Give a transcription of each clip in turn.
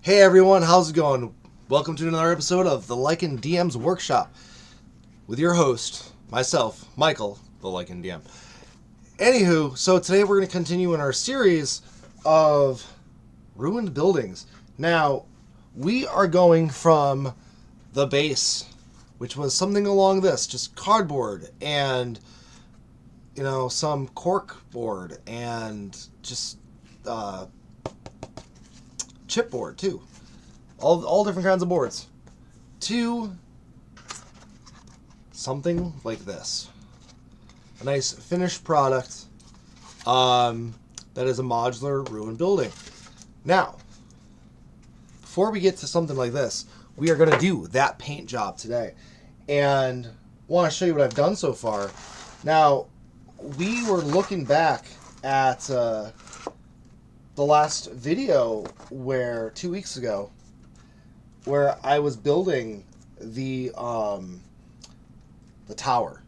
Hey everyone, how's it going? Welcome to another episode of the Lycan DM's Workshop with your host, myself, Michael, the Lycan DM. Anywho, so today we're going to continue in our series of ruined buildings. Now, we are going from the base, which was something along this, just cardboard and, some cork board and just chipboard too. All different kinds of boards. To something like this. A nice finished product that is a modular ruined building. Now, before we get to something like this, we are going to do that paint job today. And want to show you what I've done so far. Now, we were looking back at the last video where 2 weeks ago, where I was building the tower,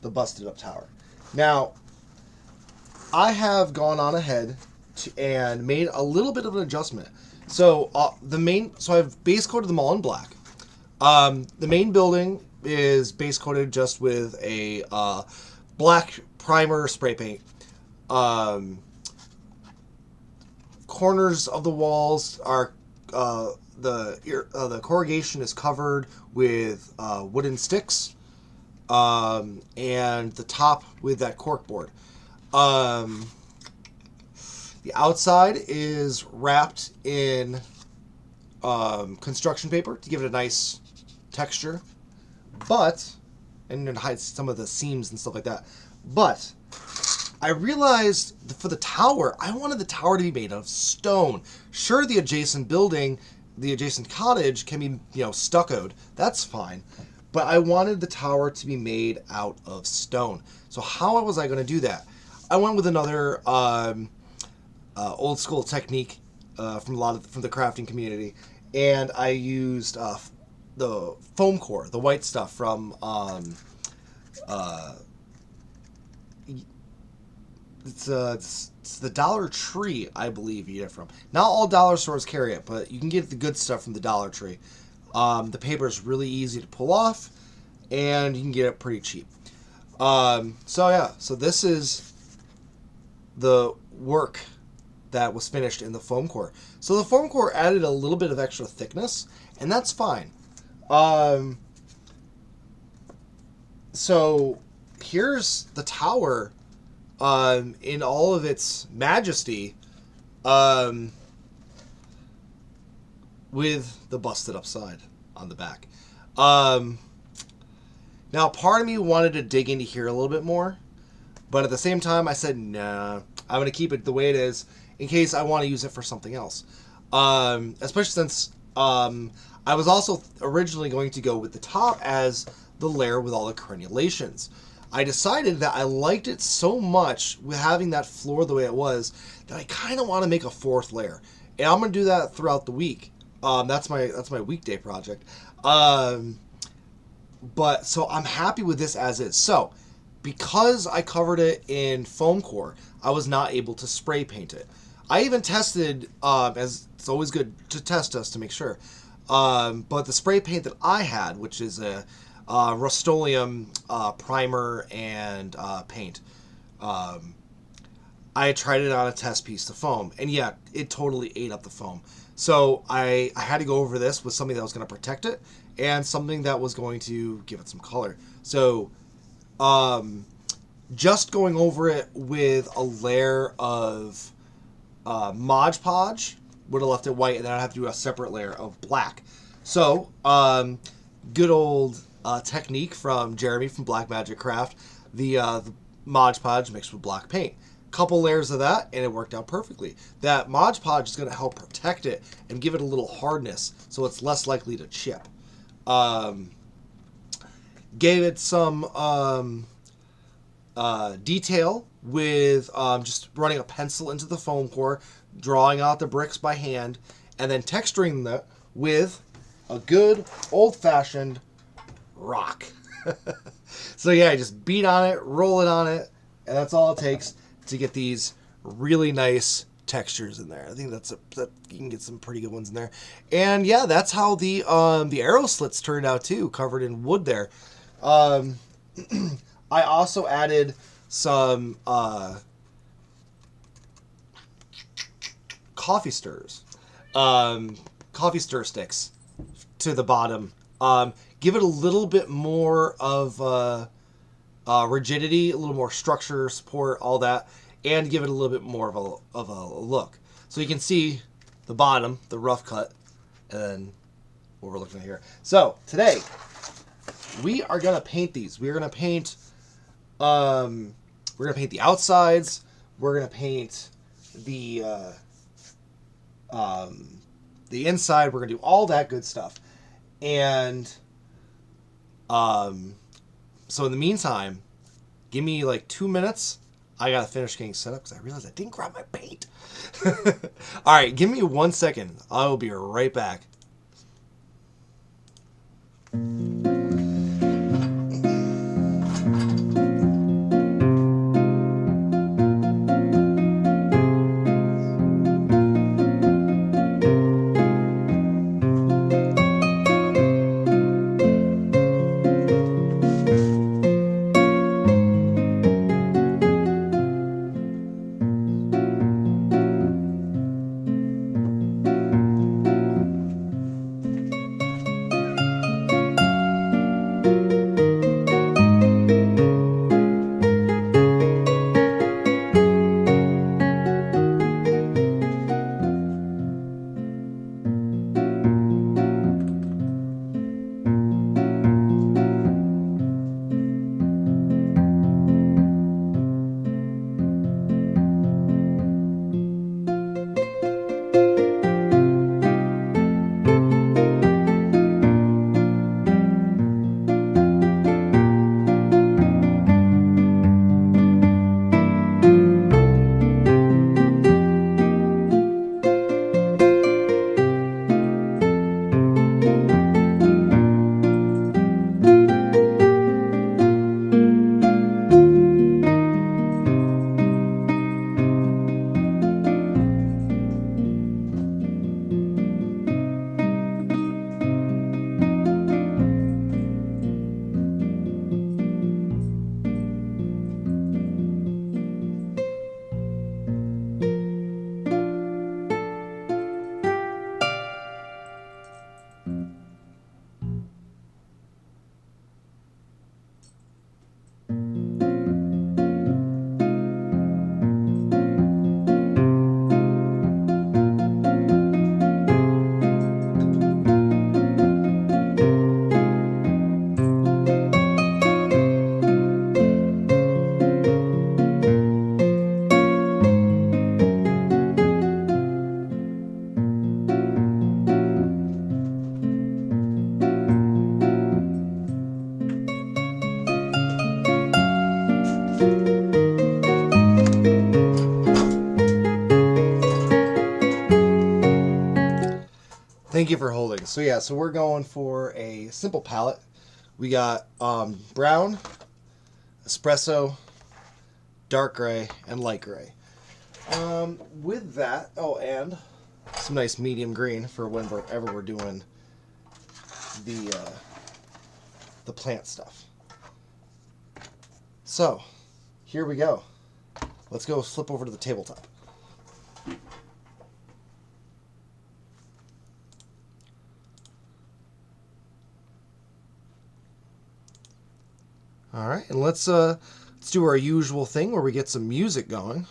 the busted up tower. Now, I have gone on ahead and made a little bit of an adjustment. So I've base coated them all in black. The main building is base coated just with a black primer spray paint. Corners of the walls are the corrugation is covered with wooden sticks, and the top with that cork board. The outside is wrapped in construction paper to give it a nice texture, and it hides some of the seams and stuff like that. But I realized for the tower, I wanted the tower to be made of stone. Sure, the adjacent building, the adjacent cottage can be, stuccoed. That's fine. But I wanted the tower to be made out of stone. So how was I going to do that? I went with another old school technique from the crafting community, and I used the foam core, the white stuff from it's the Dollar Tree, I believe you get it from. Not all dollar stores carry it, but you can get the good stuff from the Dollar Tree. The paper is really easy to pull off, and you can get it pretty cheap. So this is the work that was finished in the foam core. So the foam core added a little bit of extra thickness, and that's fine. So here's the tower in all of its majesty, with the busted up side on the back. Now, part of me wanted to dig into here a little bit more, but at the same time, I said, nah, I'm going to keep it the way it is in case I want to use it for something else. Especially since I was also originally going to go with the top as the layer with all the crenulations. I decided that I liked it so much with having that floor the way it was that I kind of want to make a fourth layer. And I'm going to do that throughout the week. That's my weekday project. But so I'm happy with this as is. So because I covered it in foam core, I was not able to spray paint it. I even tested, as it's always good to test us to make sure. But the spray paint that I had, which is a Rust-Oleum primer and paint, I tried it on a test piece to foam, and yeah, it totally ate up the foam. So I had to go over this with something that was going to protect it and something that was going to give it some color. So just going over it with a layer of Mod Podge would have left it white, and then I'd have to do a separate layer of black. So good old technique from Jeremy from Black Magic Craft, the Mod Podge mixed with black paint. Couple layers of that, and it worked out perfectly. That Mod Podge is going to help protect it and give it a little hardness, so it's less likely to chip. Gave it some detail with just running a pencil into the foam core, drawing out the bricks by hand, and then texturing that with a good old-fashioned rock. So yeah, just beat on it, roll it on it, and that's all it takes to get these really nice textures in there. I think that you can get some pretty good ones in there. And yeah, that's how the arrow slits turned out too, covered in wood there. I also added some coffee stirs, coffee stir sticks to the bottom. Give it a little bit more of rigidity, a little more structure, support, all that, and give it a little bit more of a look. So you can see the bottom, the rough cut, and then what we're looking at here. So today we are gonna paint these. We're gonna paint the outsides. We're gonna paint the inside. We're gonna do all that good stuff. And so in the meantime, give me like 2 minutes. I gotta finish getting set up because I realized I didn't grab my paint. All right, give me 1 second. I will be right back. Thank you for holding. So yeah, so we're going for a simple palette. We got brown, espresso, dark gray, and light gray. With that, oh, and some nice medium green for whenever we're doing the plant stuff. So here we go. Let's go flip over to the tabletop. All right, and let's do our usual thing where we get some music going.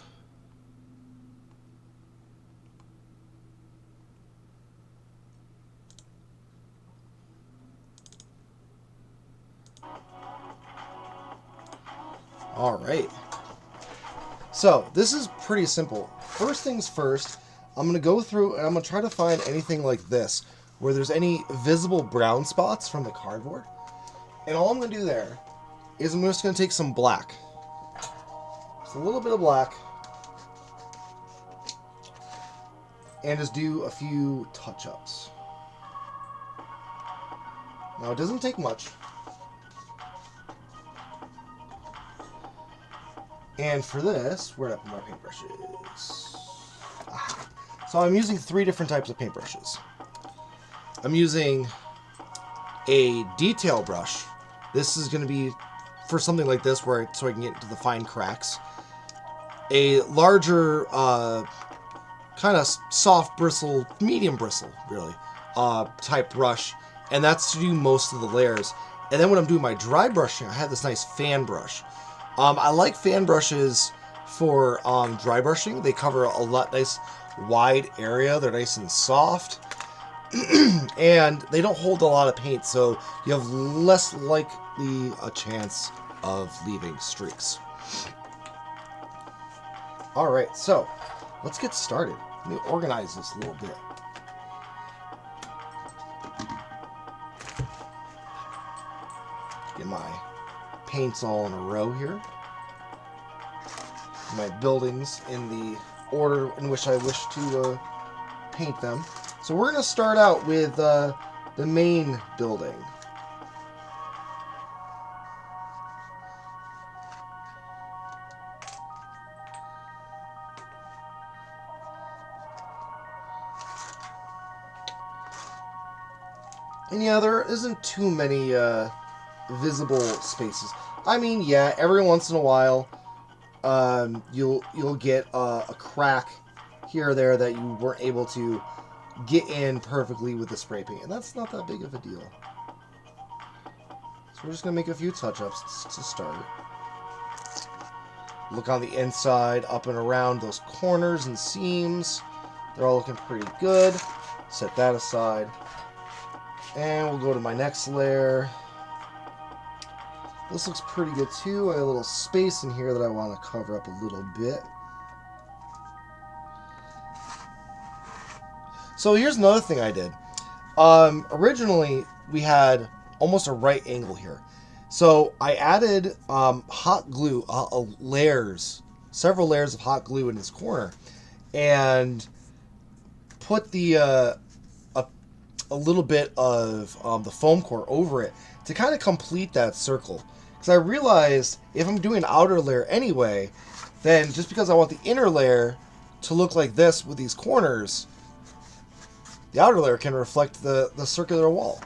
All right. So this is pretty simple. First things first, I'm going to go through and I'm going to try to find anything like this where there's any visible brown spots from the cardboard. And all I'm going to do there is I'm just going to take some black. Just a little bit of black. And just do a few touch-ups. Now, it doesn't take much. And for this, where did I put my paintbrushes? So I'm using 3 different types of paintbrushes. I'm using a detail brush. This is going to be for something like this, so I can get into the fine cracks. A larger, kind of soft bristle, medium bristle, really, type brush, and that's to do most of the layers. And then when I'm doing my dry brushing, I have this nice fan brush. I like fan brushes for dry brushing. They cover a nice wide area. They're nice and soft. And they don't hold a lot of paint, so you have less likely a chance of leaving streaks. Alright, so let's get started. Let me organize this a little bit. Get my paints all in a row here. My buildings in the order in which I wish to paint them. So we're going to start out with the main building. And yeah, there isn't too many visible spaces. I mean, yeah, every once in a while, you'll get a crack here or there that you weren't able to get in perfectly with the spray paint, and that's not that big of a deal. So we're just gonna make a few touch-ups to start. Look on the inside, up and around those corners and seams. They're all looking pretty good. Set that aside. And we'll go to my next layer. This looks pretty good too. I have a little space in here that I want to cover up a little bit. So here's another thing I did. Originally, we had almost a right angle here. So I added hot glue, several layers of hot glue in this corner, and put a little bit of the foam core over it to kind of complete that circle. Because I realized if I'm doing an outer layer anyway, then just because I want the inner layer to look like this with these corners, the outer layer can reflect the circular wall.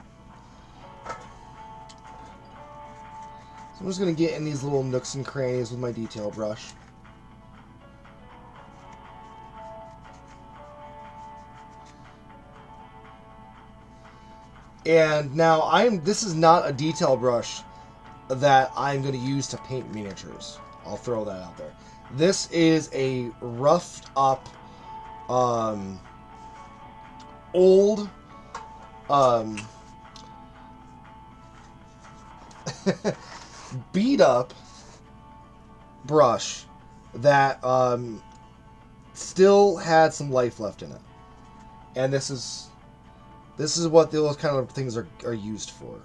So I'm just going to get in these little nooks and crannies with my detail brush. And now this is not a detail brush that I'm going to use to paint miniatures. I'll throw that out there. This is a roughed up, old, beat up brush that still had some life left in it. And this is what those kind of things are used for.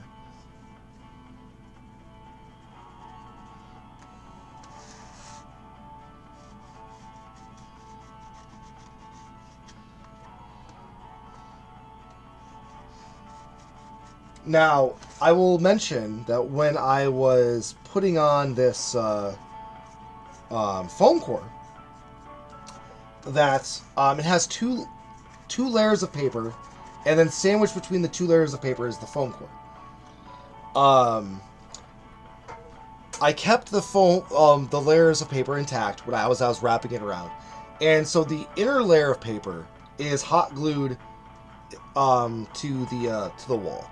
Now, I will mention that when I was putting on this foam core, that it has two layers of paper, and then sandwiched between the 2 layers of paper is the foam core. I kept the layers of paper intact when I was wrapping it around, and so the inner layer of paper is hot glued to the wall.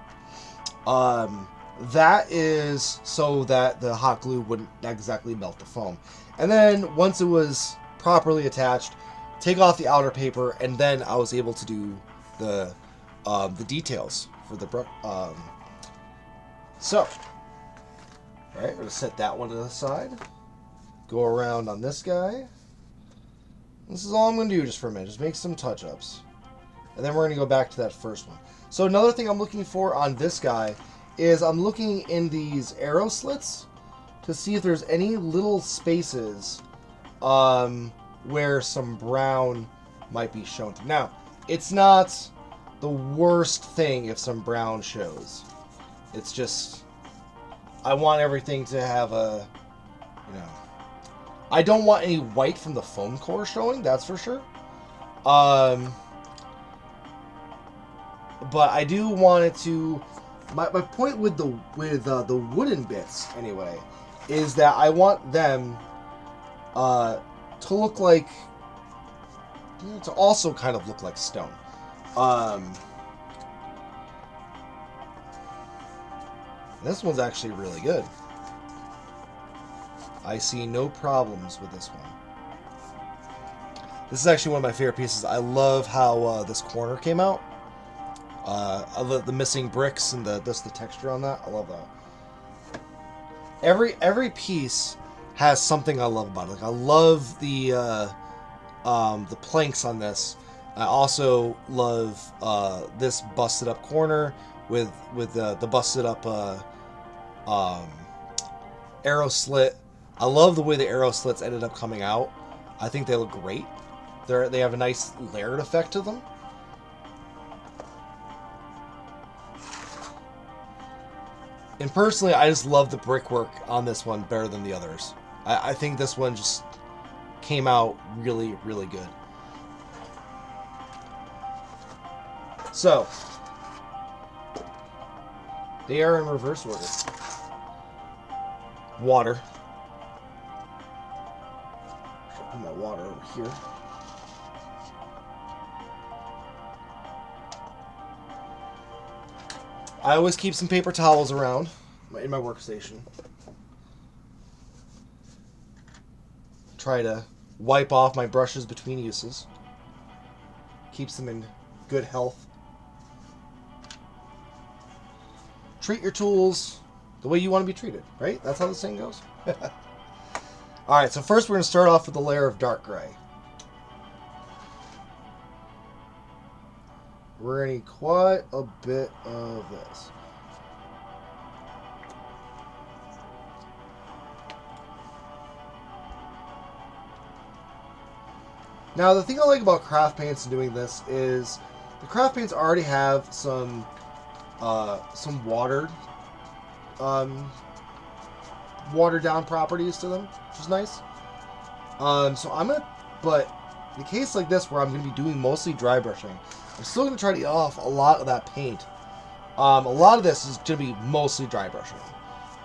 That is so that the hot glue wouldn't exactly melt the foam. And then once it was properly attached, take off the outer paper, and then I was able to do the details for the so, all right, we're gonna set that one to the side. Go around on this guy. This is all I'm gonna do just for a minute. Just make some touch-ups, and then we're gonna go back to that first one. So another thing I'm looking for on this guy is I'm looking in these arrow slits to see if there's any little spaces where some brown might be shown. Now, it's not the worst thing if some brown shows. It's just, I want everything to have a, I don't want any white from the foam core showing, that's for sure. But I do want it to. My point with the wooden bits anyway is that I want them to look like, to also kind of look like stone. This one's actually really good. I see no problems with this one. This is actually one of my favorite pieces. I love how this corner came out. I love the missing bricks and the texture on that. I love that. Every piece has something I love about it. Like I love the planks on this. I also love this busted up corner with the busted up arrow slit. I love the way the arrow slits ended up coming out. I think they look great. They have a nice layered effect to them. And personally, I just love the brickwork on this one better than the others. I think this one just came out really, really good. So, they are in reverse order. Water. Should put my water over here. I always keep some paper towels around in my workstation. Try to wipe off my brushes between uses. Keeps them in good health. Treat your tools the way you want to be treated, right? That's how the saying goes. Alright, so first we're going to start off with a layer of dark gray. We're going to need quite a bit of this. Now, the thing I like about craft paints and doing this is the craft paints already have some watered down properties to them, which is nice. So I'm gonna, but in a case like this where I'm gonna be doing mostly dry brushing, I'm still gonna try to get off a lot of that paint. A lot of this is gonna be mostly dry brushing,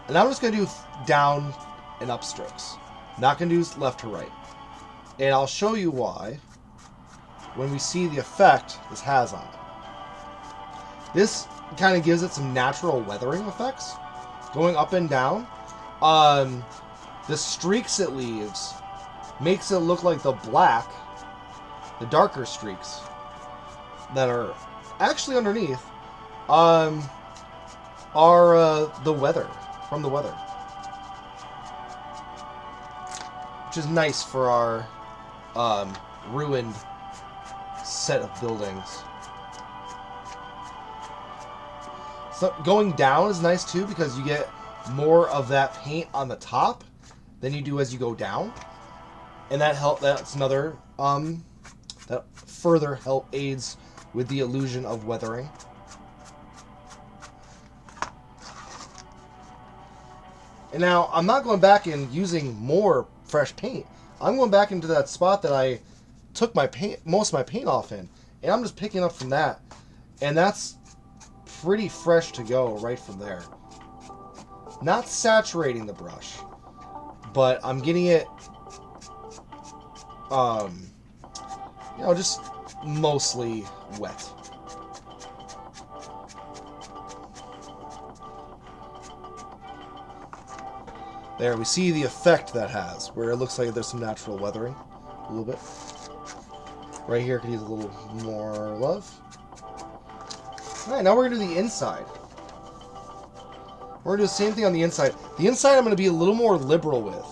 and I'm just gonna do down and up strokes. Not gonna do left to right. And I'll show you why when we see the effect this has on it. This kind of gives it some natural weathering effects, going up and down. The streaks it leaves makes it look like the black, the darker streaks that are actually underneath, are the weather, from the weather. Which is nice for our ruined set of buildings. So going down is nice too because you get more of that paint on the top than you do as you go down, and that's another that further aids with the illusion of weathering. And now I'm not going back and using more fresh paint. I'm going back into that spot that I took most of my paint off in, and I'm just picking up from that, and that's pretty fresh to go right from there. Not saturating the brush, but I'm getting it, just mostly wet. There, we see the effect that has, where it looks like there's some natural weathering, a little bit. Right here could use a little more love. Alright, now we're going to do the inside. We're going to do the same thing on the inside. The inside I'm going to be a little more liberal with.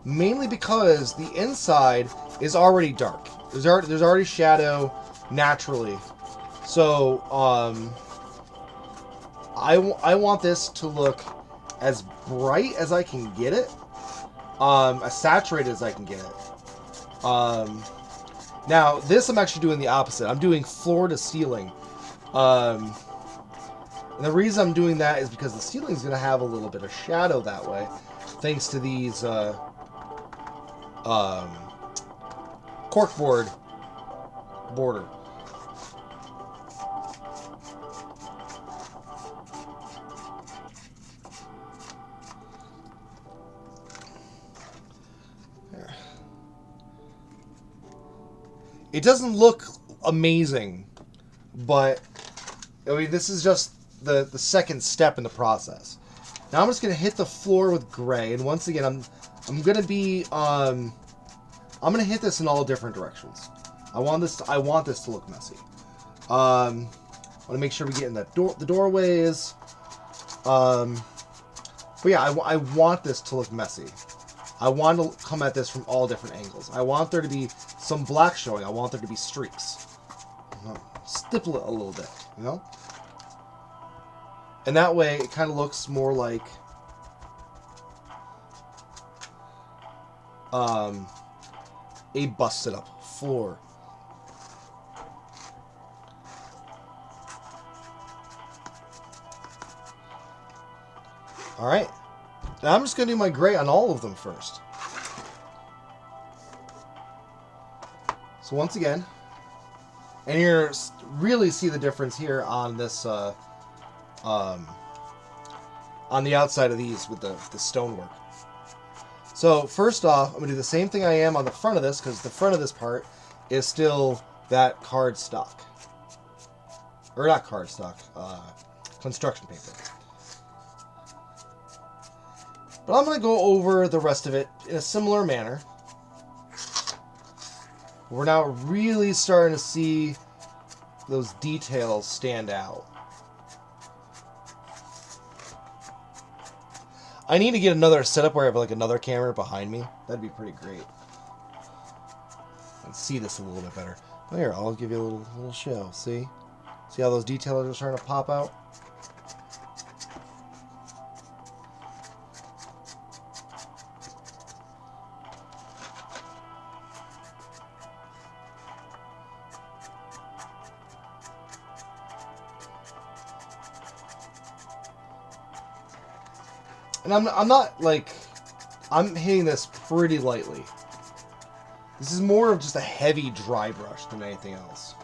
Mainly because the inside is already dark. There's already shadow naturally. So, I want this to look as bright as I can get it, as saturated as I can get it. Now, this I'm actually doing the opposite. I'm doing floor to ceiling. And the reason I'm doing that is because the ceiling is going to have a little bit of shadow that way. thanks to these corkboard border. There. It doesn't look amazing, but I mean, this is just the second step in the process. Now I'm just gonna hit the floor with gray, and once again, I'm gonna be I'm gonna hit this in all different directions. I want this to look messy. I want to make sure we get in the doorways. But yeah, I want this to look messy. I want to come at this from all different angles. I want there to be some black showing. I want there to be streaks. Stipple it a little bit, you know? And that way, it kind of looks more like a busted up floor. Alright. Now I'm just going to do my gray on all of them first. So once again, and you're going to really see the difference here on this, on the outside of these with the stonework. So first off, I'm going to do the same thing I am on the front of this, because the front of this part is still that cardstock. Or not cardstock, construction paper. But I'm going to go over the rest of it in a similar manner. We're now really starting to see those details stand out. I need to get another setup where I have like another camera behind me. That'd be pretty great. And see this a little bit better. But here, I'll give you a little show. See? See how those details are starting to pop out? And I'm not like, I'm hitting this pretty lightly. This is more of just a heavy dry brush than anything else.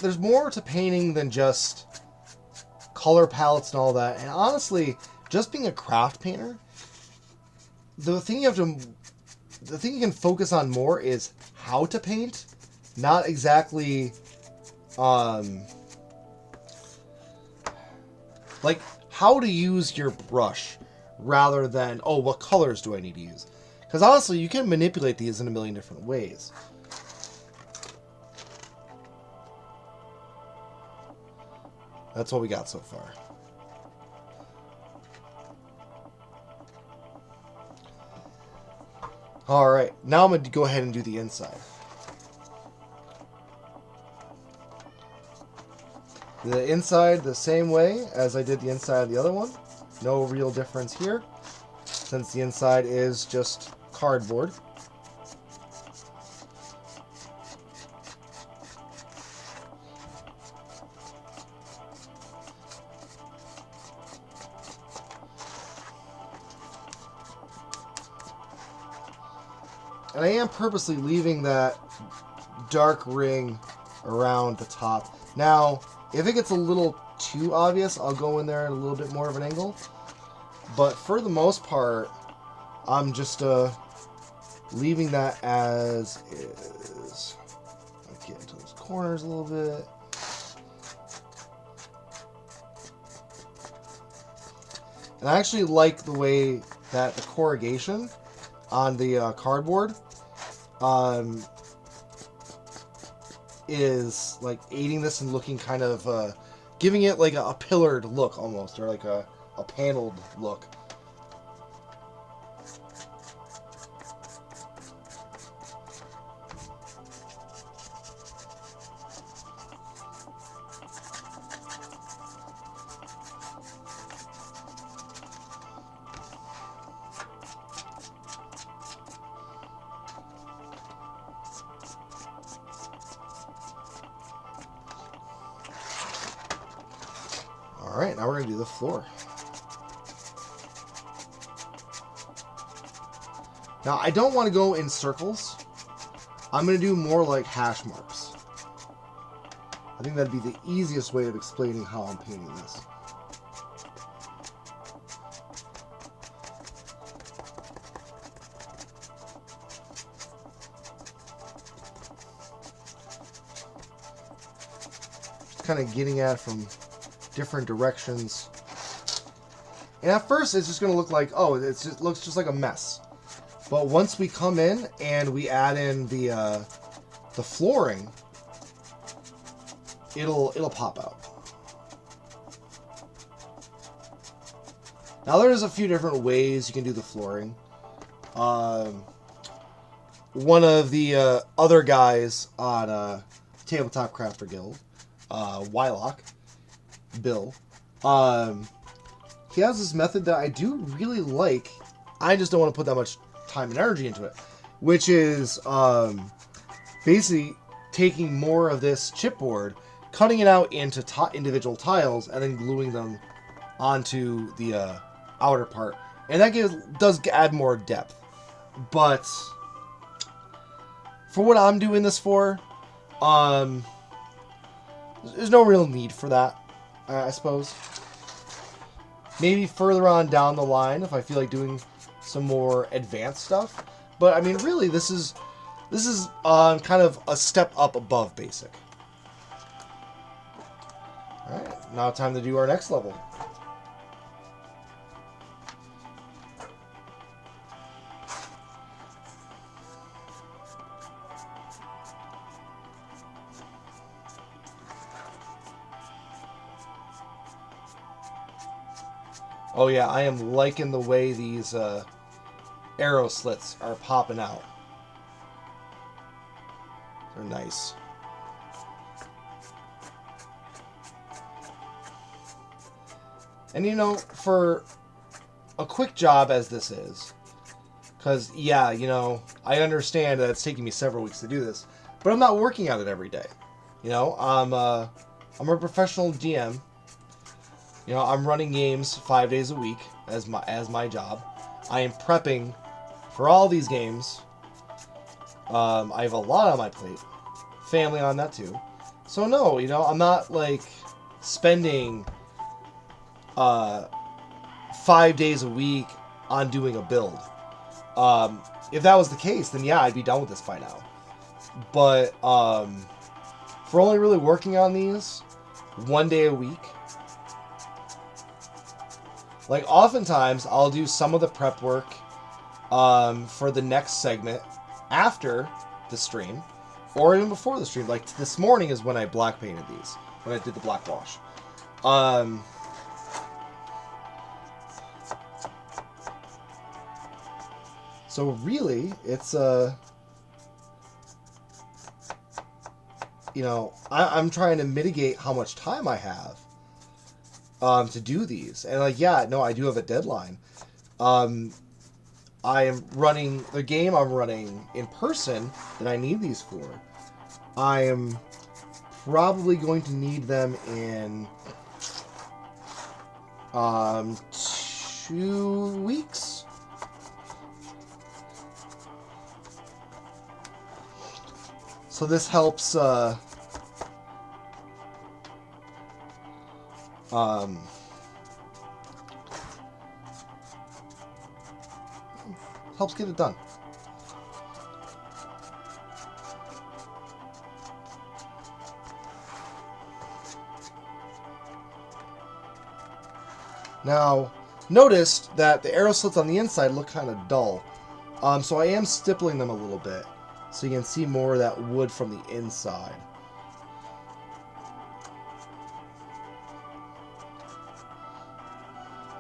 There's more to painting than just color palettes and all that. And honestly, just being a craft painter, the thing you can focus on more is how to paint, not exactly like how to use your brush rather than, oh, what colors do I need to use? Because honestly, you can manipulate these in a million different ways. That's what we got so far. Alright, now I'm going to go ahead and do the inside. The inside the same way as I did the inside of the other one. No real difference here, since the inside is just cardboard. And I am purposely leaving that dark ring around the top. Now, if it gets a little too obvious, I'll go in there at a little bit more of an angle. But for the most part, I'm just leaving that as is. I'll get into those corners a little bit. And I actually like the way that the corrugation on the cardboard is like aiding this and looking kind of giving it like a pillared look almost, or like a paneled look. Alright, now we're going to do the floor. Now, I don't want to go in circles. I'm going to do more like hash marks. I think that'd be the easiest way of explaining how I'm painting this. Just kind of getting at it from different directions. And at first, it's just going to look like, oh, it looks just like a mess. But once we come in and we add in the flooring, it'll pop out. Now there's a few different ways you can do the flooring. One of the other guys on Tabletop Crafter Guild, Wylock, Bill, he has this method that I do really like. I just don't want to put that much time and energy into it, which is basically taking more of this chipboard, cutting it out into individual tiles, and then gluing them onto the outer part. And that does add more depth. But for what I'm doing this for, there's no real need for that, I suppose. Maybe further on down the line, if I feel like doing some more advanced stuff. But I mean, really, this is kind of a step up above basic. All right, now time to do our next level. Oh yeah, I am liking the way these arrow slits are popping out. They're nice. And you know, for a quick job as this is, because yeah, you know, I understand that it's taking me several weeks to do this, but I'm not working at it every day. You know, I'm a professional GM. You know, I'm running games 5 days a week as my job. I am prepping for all these games. I have a lot on my plate. Family on that too. So no, you know, I'm not like spending 5 days a week on doing a build. If that was the case, then yeah, I'd be done with this by now. But for only really working on these 1 day a week, like oftentimes I'll do some of the prep work for the next segment after the stream, or even before the stream. Like this morning is when I black painted these, when I did the black wash. So really, it's you know, I'm trying to mitigate how much time I have to do these. And like, yeah, no, I do have a deadline. I am running the game I'm running in person that I need these for. I am probably going to need them in 2 weeks. So this helps helps get it done. Now, notice that the arrow slits on the inside look kind of dull. So I am stippling them a little bit so you can see more of that wood from the inside.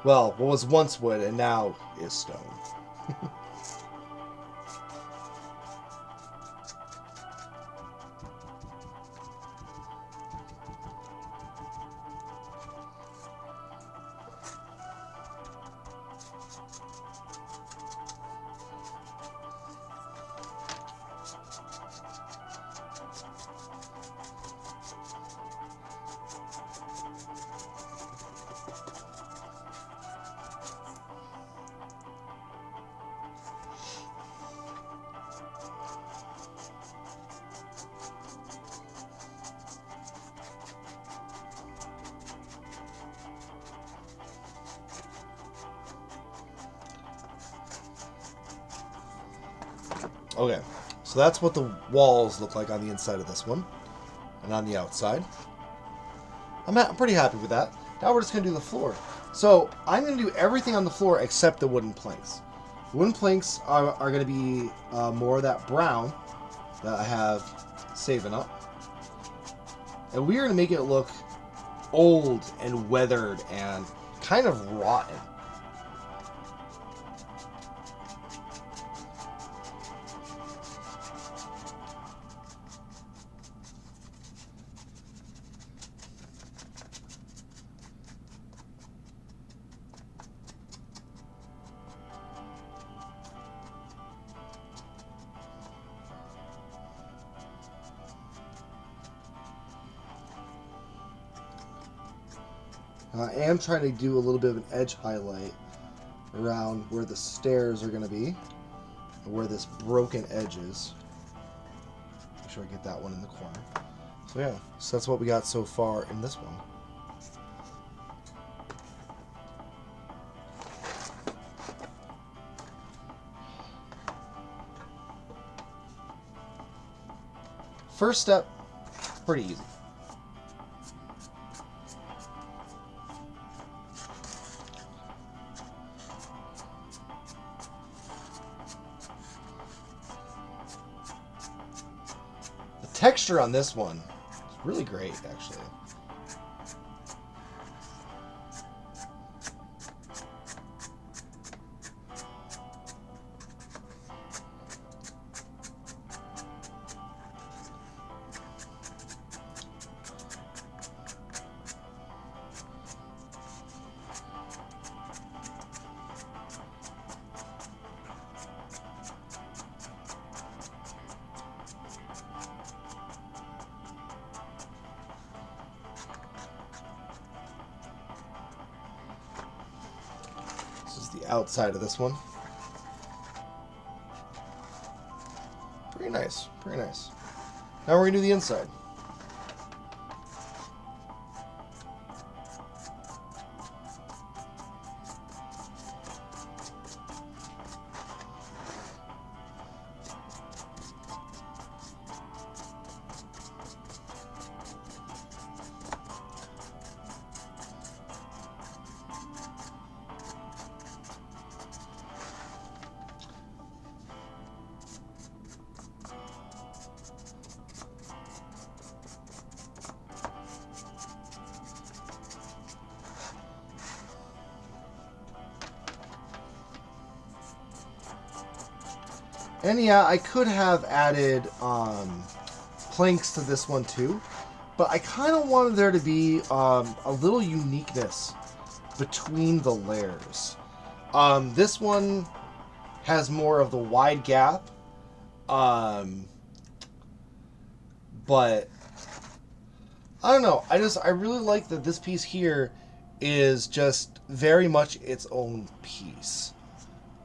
Well, what was once wood and now is stone. Okay, so that's what the walls look like on the inside of this one, and on the outside. I'm pretty happy with that. Now we're just going to do the floor. So I'm going to do everything on the floor except the wooden planks. Wooden planks are going to be more of that brown that I have saving up. And we're going to make it look old and weathered and kind of rotten. I am trying to do a little bit of an edge highlight around where the stairs are going to be, where this broken edge is. Make sure I get that one in the corner. So yeah, so that's what we got so far in this one. First step, pretty easy. Texture on this one is really great, actually. The outside of this one. Pretty nice, pretty nice. Now we're going to do the inside. And yeah, I could have added planks to this one too, but I kind of wanted there to be a little uniqueness between the layers. This one has more of the wide gap, but I don't know. I really like that this piece here is just very much its own piece.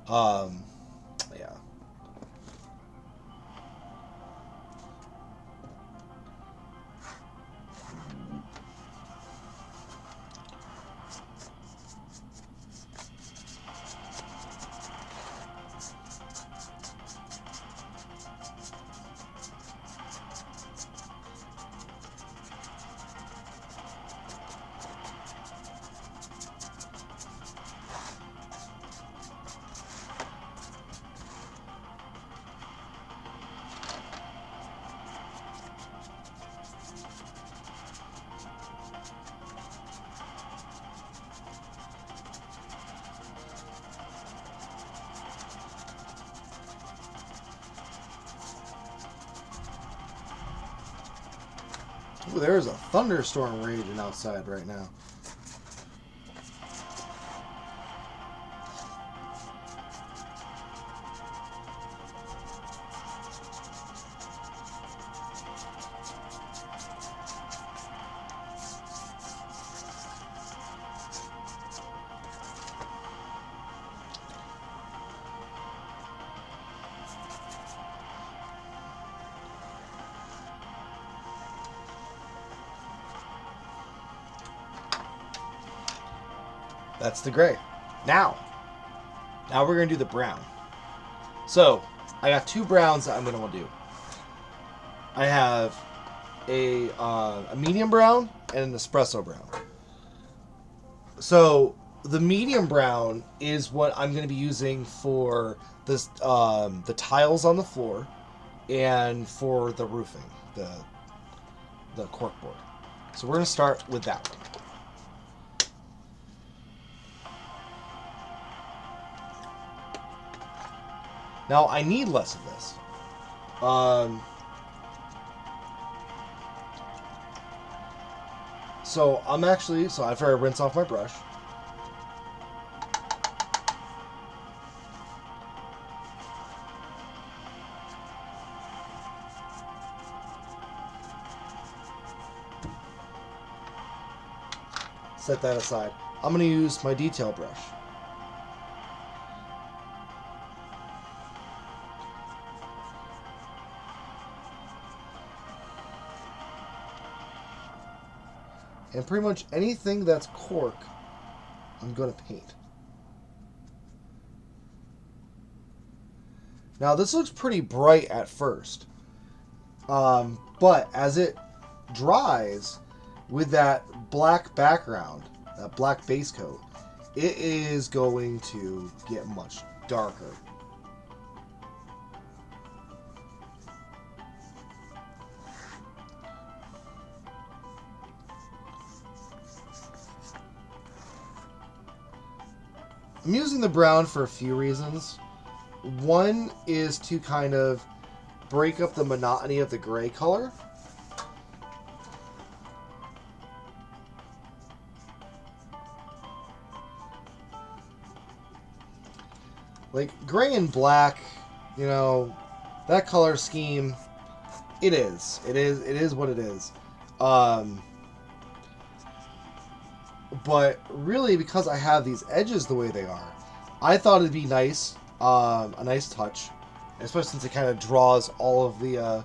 Yeah. Ooh, there's a thunderstorm raging outside right now. That's the gray. Now we're going to do the brown. So, I got two browns that I'm going to want to do. I have a medium brown and an espresso brown. So the medium brown is what I'm going to be using for this the tiles on the floor and for the roofing, the corkboard. So we're going to start with that one. Now I need less of this. So after I rinse off my brush, set that aside. I'm going to use my detail brush. And pretty much anything that's cork, I'm going to paint. Now this looks pretty bright at first, but as it dries with that black background, that black base coat, it is going to get much darker. I'm using the brown for a few reasons. One is to kind of break up the monotony of the gray color. Like gray and black, you know, that color scheme, it is what it is. But really, because I have these edges the way they are, I thought it'd be nice, a nice touch, especially since it kind of draws all of the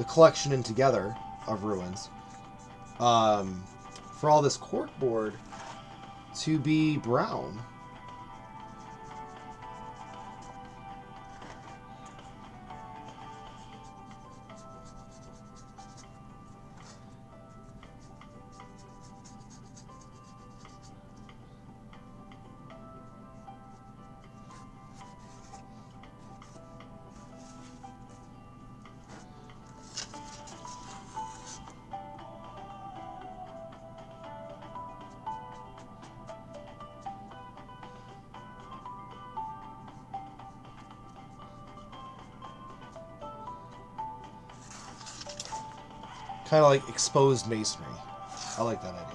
collection in together of ruins. For all this corkboard to be brown. Kind of like exposed masonry. I like that idea.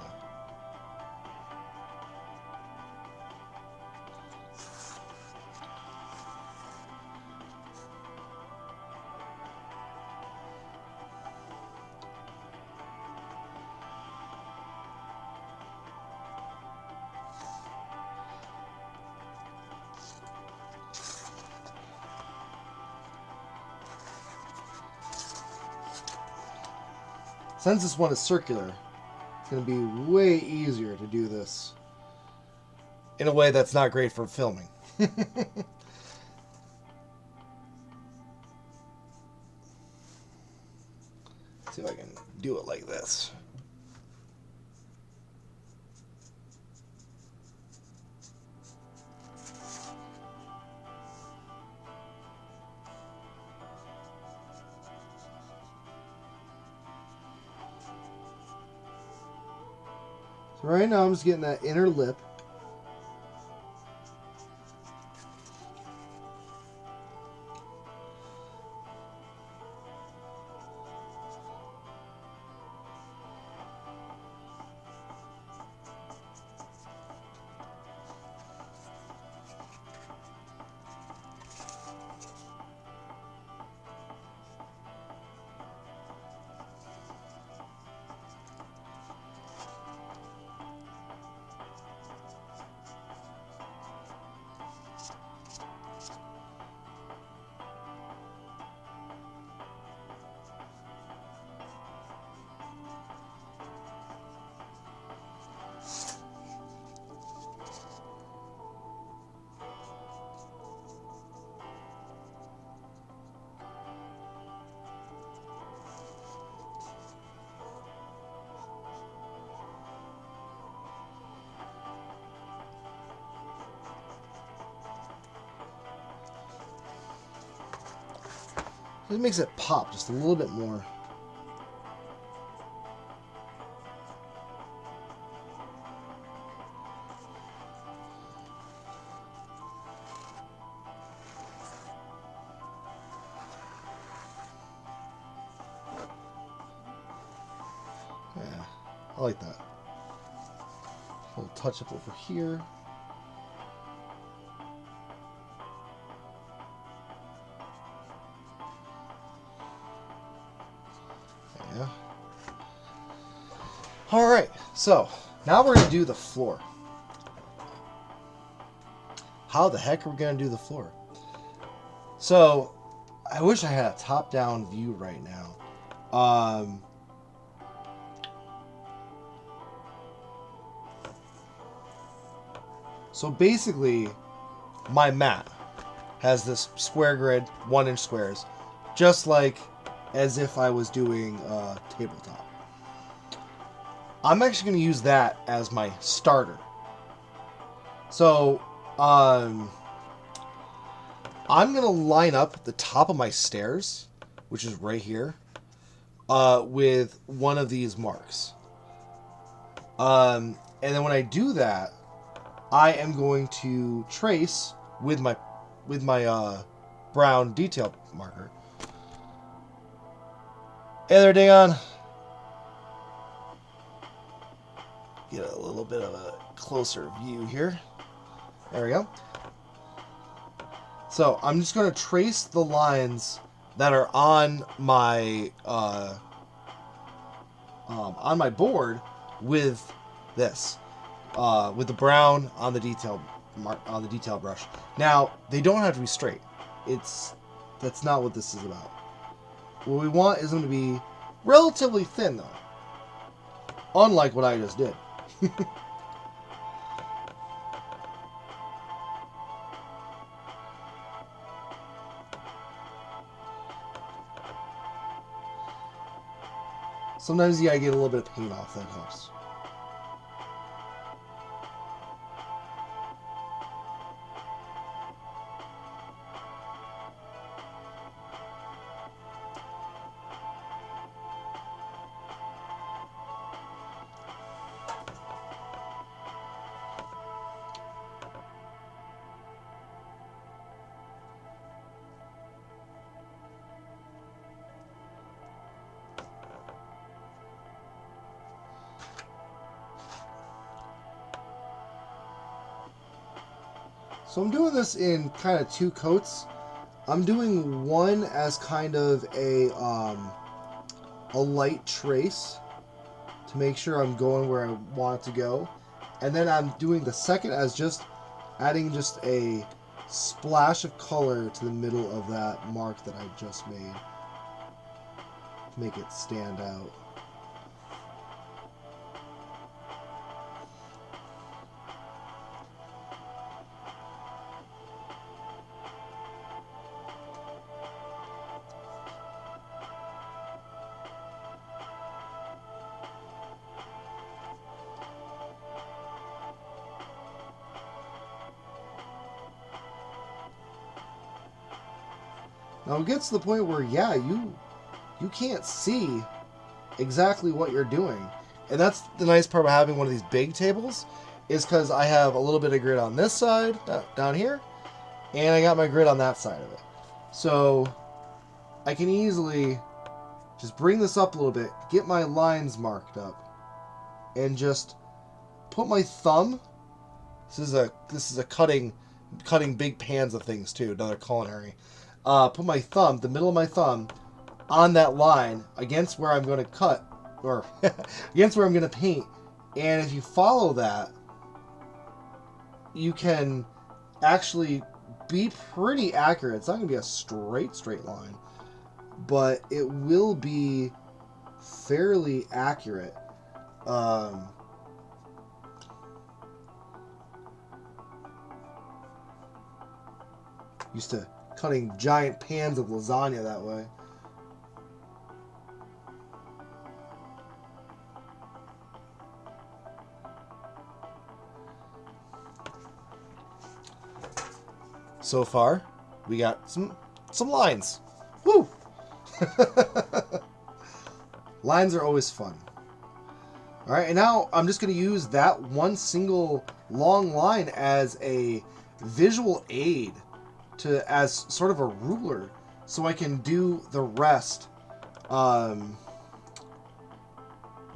Since this one is circular, it's going to be way easier to do this in a way that's not great for filming. See if I can do it like this. So right now I'm just getting that inner lip. It makes it pop just a little bit more. Yeah, I like that. A little touch up over here. Yeah. Alright, so now we're going to do the floor. How the heck are we going to do the floor? So, I wish I had a top-down view right now. So basically, my mat has this square grid, 1-inch squares, just like as if I was doing tabletop. I'm actually going to use that as my starter. So, I'm going to line up the top of my stairs, which is right here, with one of these marks. And then when I do that, I am going to trace with my brown detail marker. Hey there, Dagon. Get a little bit of a closer view here. There we go. So I'm just going to trace the lines that are on my board with this, with the brown on the detail brush. Now they don't have to be straight. That's not what this is about. What we want is them to be relatively thin, though. Unlike what I just did. Sometimes you gotta get a little bit of paint off, that helps. So I'm doing this in kind of two coats. I'm doing one as kind of a light trace to make sure I'm going where I want it to go. And then I'm doing the second as just adding just a splash of color to the middle of that mark that I just made to make it stand out. Now it gets to the point where, yeah, you can't see exactly what you're doing. And that's the nice part about having one of these big tables, is because I have a little bit of grid on this side, down here, and I got my grid on that side of it. So I can easily just bring this up a little bit, get my lines marked up, and just put my thumb. This is a cutting big pans of things too, another culinary. Put my thumb, the middle of my thumb, on that line against where I'm going to cut, or against where I'm going to paint. And if you follow that, you can actually be pretty accurate. It's not going to be a straight line, but it will be fairly accurate. Used to cutting giant pans of lasagna that way. So far, we got some lines. Woo! Lines are always fun. All right, and now I'm just going to use that one single long line as a visual aid as sort of a ruler, so I can do the rest that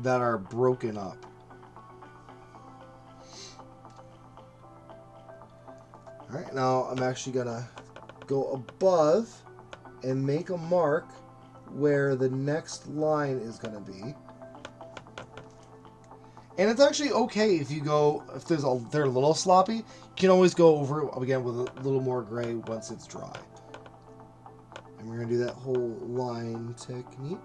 are broken up. All right, now I'm actually going to go above and make a mark where the next line is going to be. And it's actually okay if they're a little sloppy, you can always go over it again with a little more gray once it's dry. And we're going to do that whole line technique.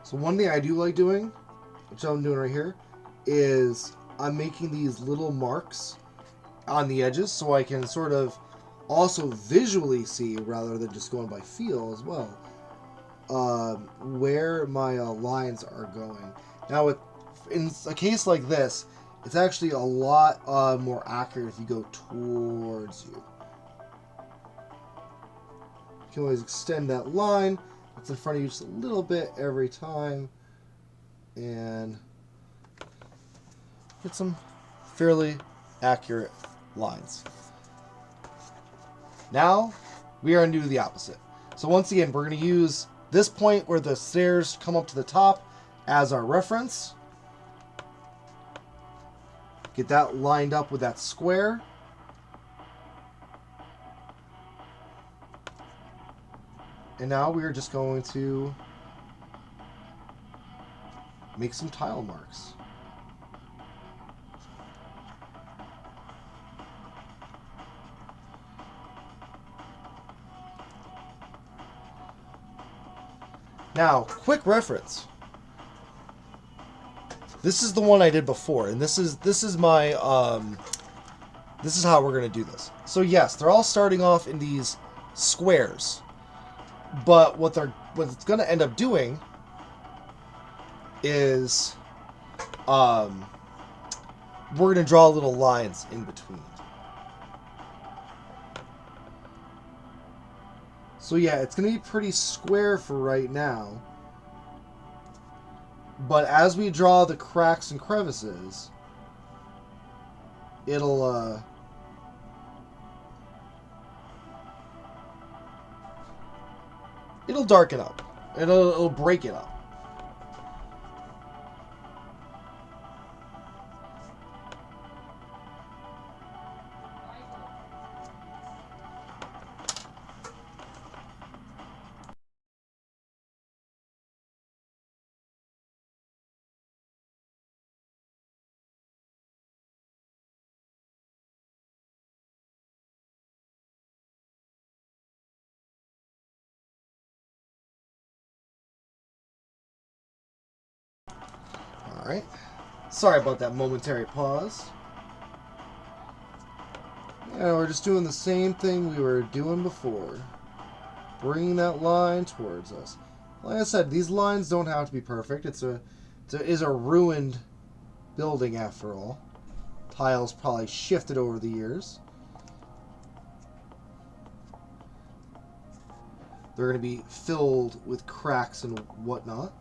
So one thing I do like doing, which I'm doing right here, is I'm making these little marks on the edges so I can sort of also visually see, rather than just going by feel as well, where my lines are going. Now, in a case like this, it's actually a lot more accurate if you go towards you. You can always extend that line that's in front of you just a little bit every time, and get some fairly accurate lines. Now we are going to do the opposite. So once again, we're going to use this point where the stairs come up to the top as our reference. Get that lined up with that square. And now we are just going to make some tile marks. Now, quick reference. This is the one I did before, and this is my this is how we're going to do this. So yes, they're all starting off in these squares, but what it's going to end up doing is we're going to draw little lines in between. So yeah, it's going to be pretty square for right now. But as we draw the cracks and crevices, it'll darken up. It'll break it up. Alright. Sorry about that momentary pause. Yeah, we're just doing the same thing we were doing before. Bringing that line towards us. Like I said, these lines don't have to be perfect. It is a ruined building after all. Tiles probably shifted over the years. They're going to be filled with cracks and whatnot.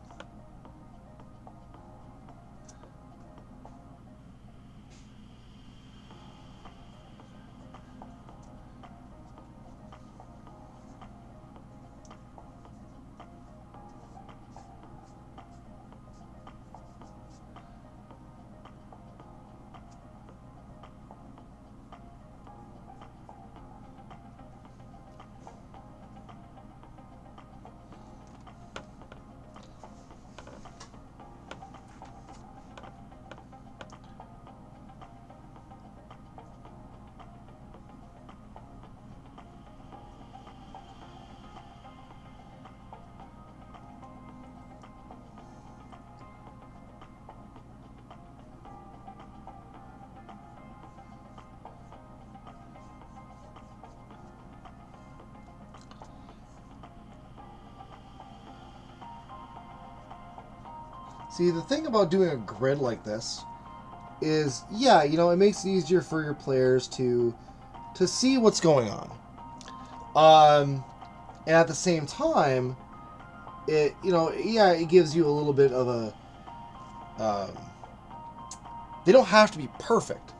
See, the thing about doing a grid like this is, yeah, you know, it makes it easier for your players to see what's going on. And at the same time, it, you know, yeah, it gives you a little bit of a, they don't have to be perfect.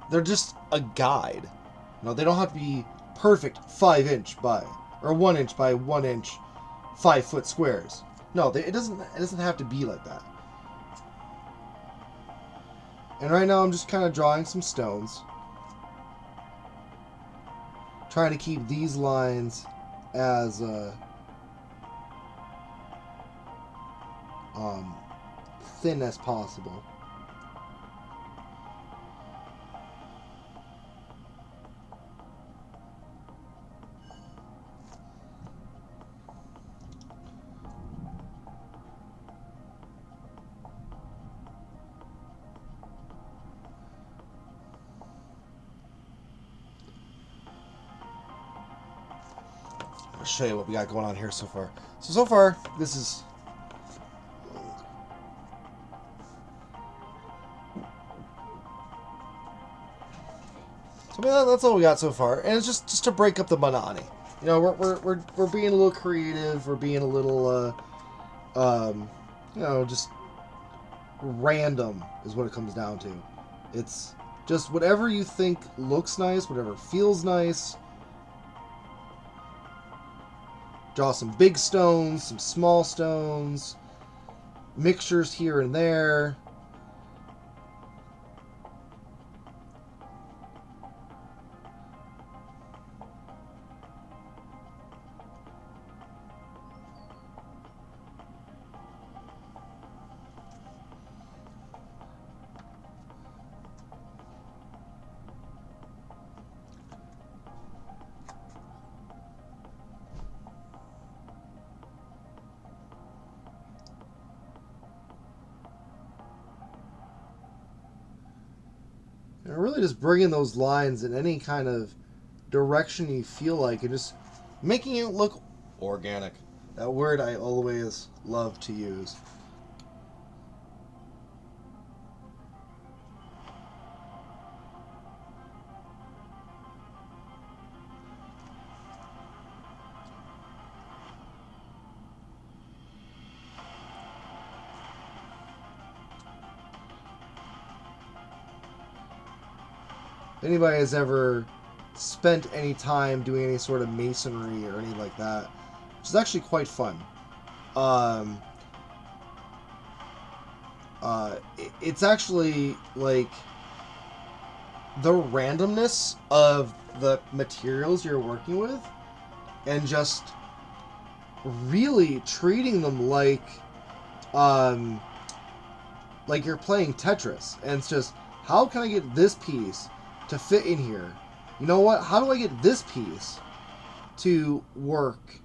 They're just a guide. You know, they don't have to be perfect 5-inch by, or 1-inch by 1-inch, 5-foot squares. No, it doesn't have to be like that. And right now I'm just kind of drawing some stones. Trying to keep these lines as thin as possible. I'll show you what we got going on here so far. So far, this is... So that's all we got so far, and it's just to break up the monotony. You know, we're being a little creative. We're being a little, you know, just random is what it comes down to. It's just whatever you think looks nice, whatever feels nice. Draw some big stones, some small stones, mixtures here and there. And really just bringing those lines in any kind of direction you feel like, and just making it look organic. That word I always love to use. If anybody has ever spent any time doing any sort of masonry or anything like that, which is actually quite fun. It's actually like the randomness of the materials you're working with, and just really treating them like you're playing Tetris, and it's just, how can I get this piece to fit in here? You know what? How do I get this piece to work?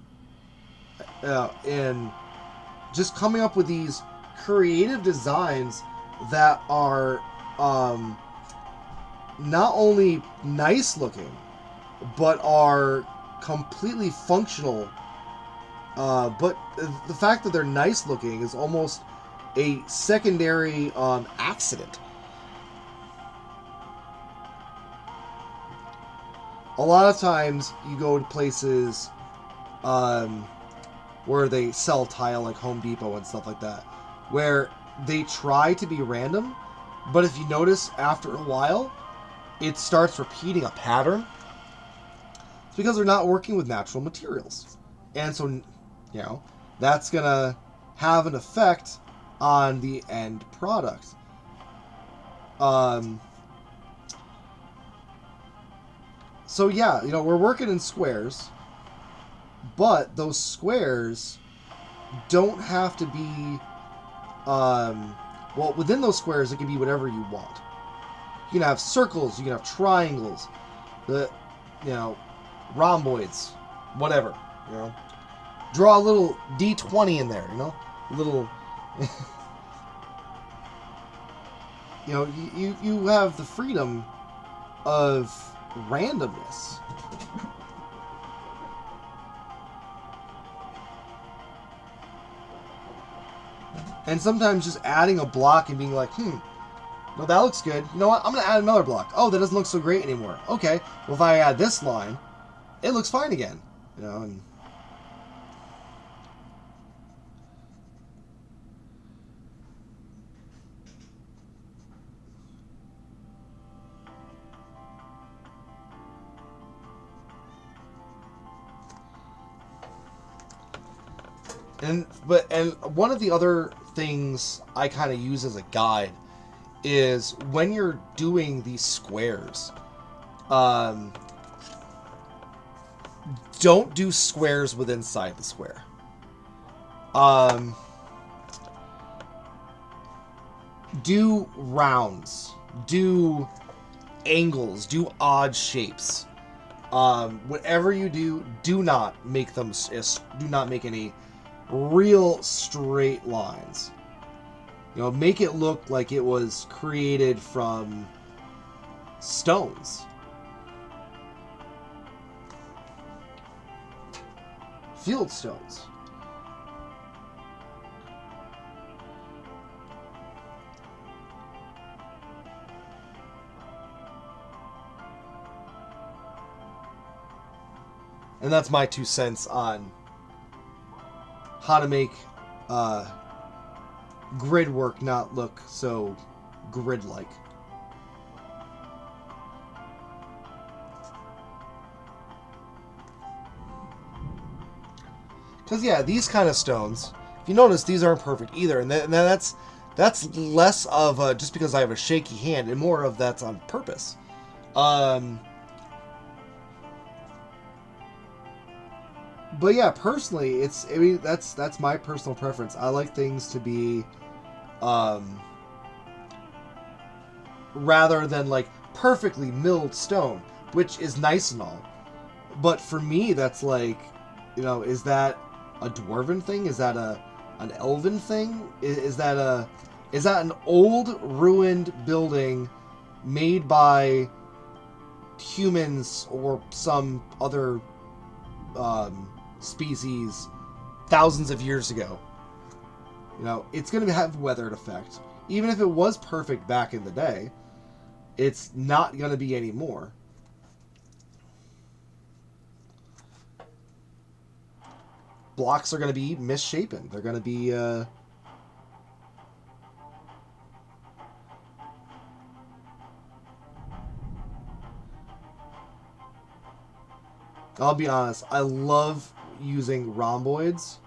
And just coming up with these creative designs that are not only nice looking, but are completely functional. But the fact that they're nice looking is almost a secondary accident. A lot of times you go to places where they sell tile, like Home Depot and stuff like that, where they try to be random, but if you notice after a while, it starts repeating a pattern. It's because they're not working with natural materials. And so, you know, that's going to have an effect on the end product. So yeah, you know, we're working in squares, but those squares don't have to be, well, within those squares, it can be whatever you want. You can have circles, you can have triangles, you know, rhomboids, whatever, you know. Draw a little D20 in there, you know, a little, you know, you have the freedom of randomness. And sometimes just adding a block and being like, no, that looks good. You know what? I'm going to add another block. Oh, that doesn't look so great anymore. Okay, well, if I add this line, it looks fine again. You know, and one of the other things I kind of use as a guide is when you're doing these squares, um, don't do squares with inside the square. Do rounds, do angles, do odd shapes. Whatever you do, do not make them. Do not make any real straight lines. You know, make it look like it was created from stones. Field stones. And that's my 2 cents on how to make grid work not look so grid-like. Because yeah, these kind of stones, if you notice, these aren't perfect either, and that's less of just because I have a shaky hand, and more of that's on purpose. But yeah, personally, that's my personal preference. I like things to be, rather than like perfectly milled stone, which is nice and all. But for me, that's like, you know, is that a dwarven thing? Is that an elven thing? Is that an old ruined building made by humans or some other species thousands of years ago? You know, it's going to have weathered effect. Even if it was perfect back in the day, it's not going to be anymore. Blocks are going to be misshapen. They're going to be I'll be honest, I love using rhomboids,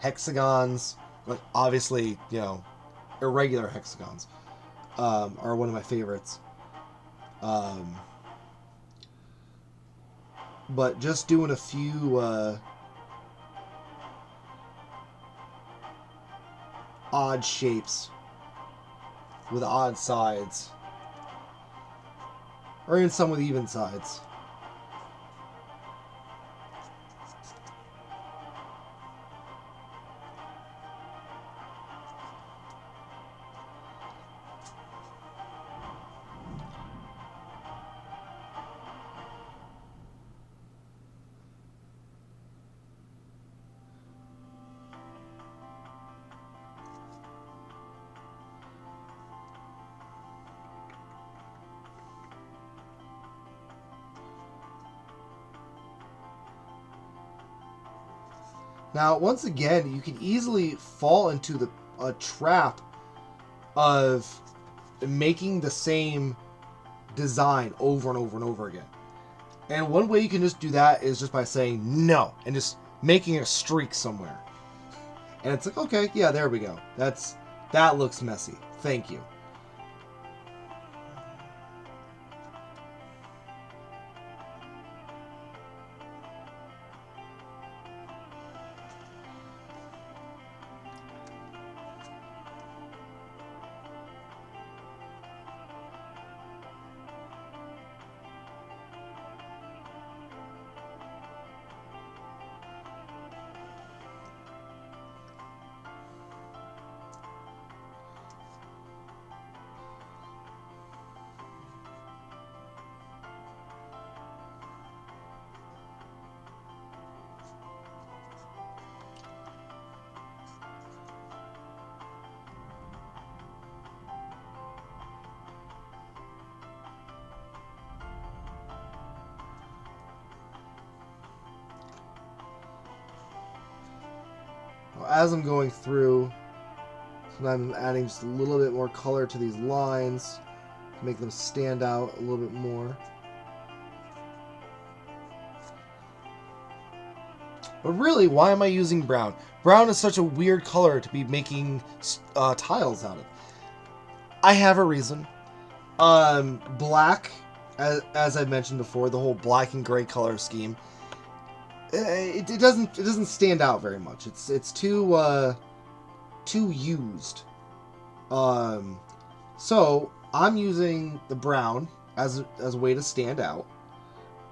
hexagons, like obviously, you know, irregular hexagons are one of my favorites. But just doing a few odd shapes with odd sides, or even some with even sides. Now, once again, you can easily fall into a trap of making the same design over and over and over again. And one way you can just do that is just by saying no and just making a streak somewhere. And it's like, okay, yeah, there we go. That looks messy. Thank you. as I'm going through, sometimes I'm adding just a little bit more color to these lines to make them stand out a little bit more. But really, why am I using brown? Brown is such a weird color to be making tiles out of. I have a reason. Black, as I mentioned before, the whole black and gray color scheme, it doesn't stand out very much. It's too used. So I'm using the brown as a way to stand out.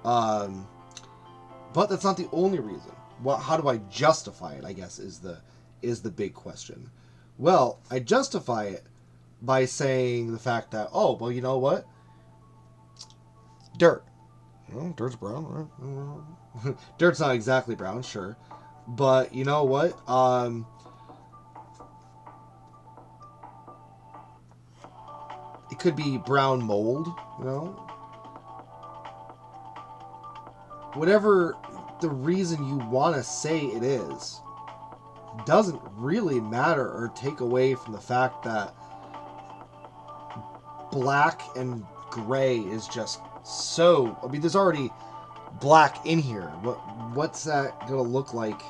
But that's not the only reason. How do I justify it, I guess, is the big question. Well, I justify it by saying the fact that, oh, well, you know what? Dirt. Well, dirt's brown, right? Dirt's not exactly brown, sure. But you know what? It could be brown mold, you know? Whatever the reason you want to say it is doesn't really matter or take away from the fact that black and gray is just so... I mean, there's already black in here. What's that going to look like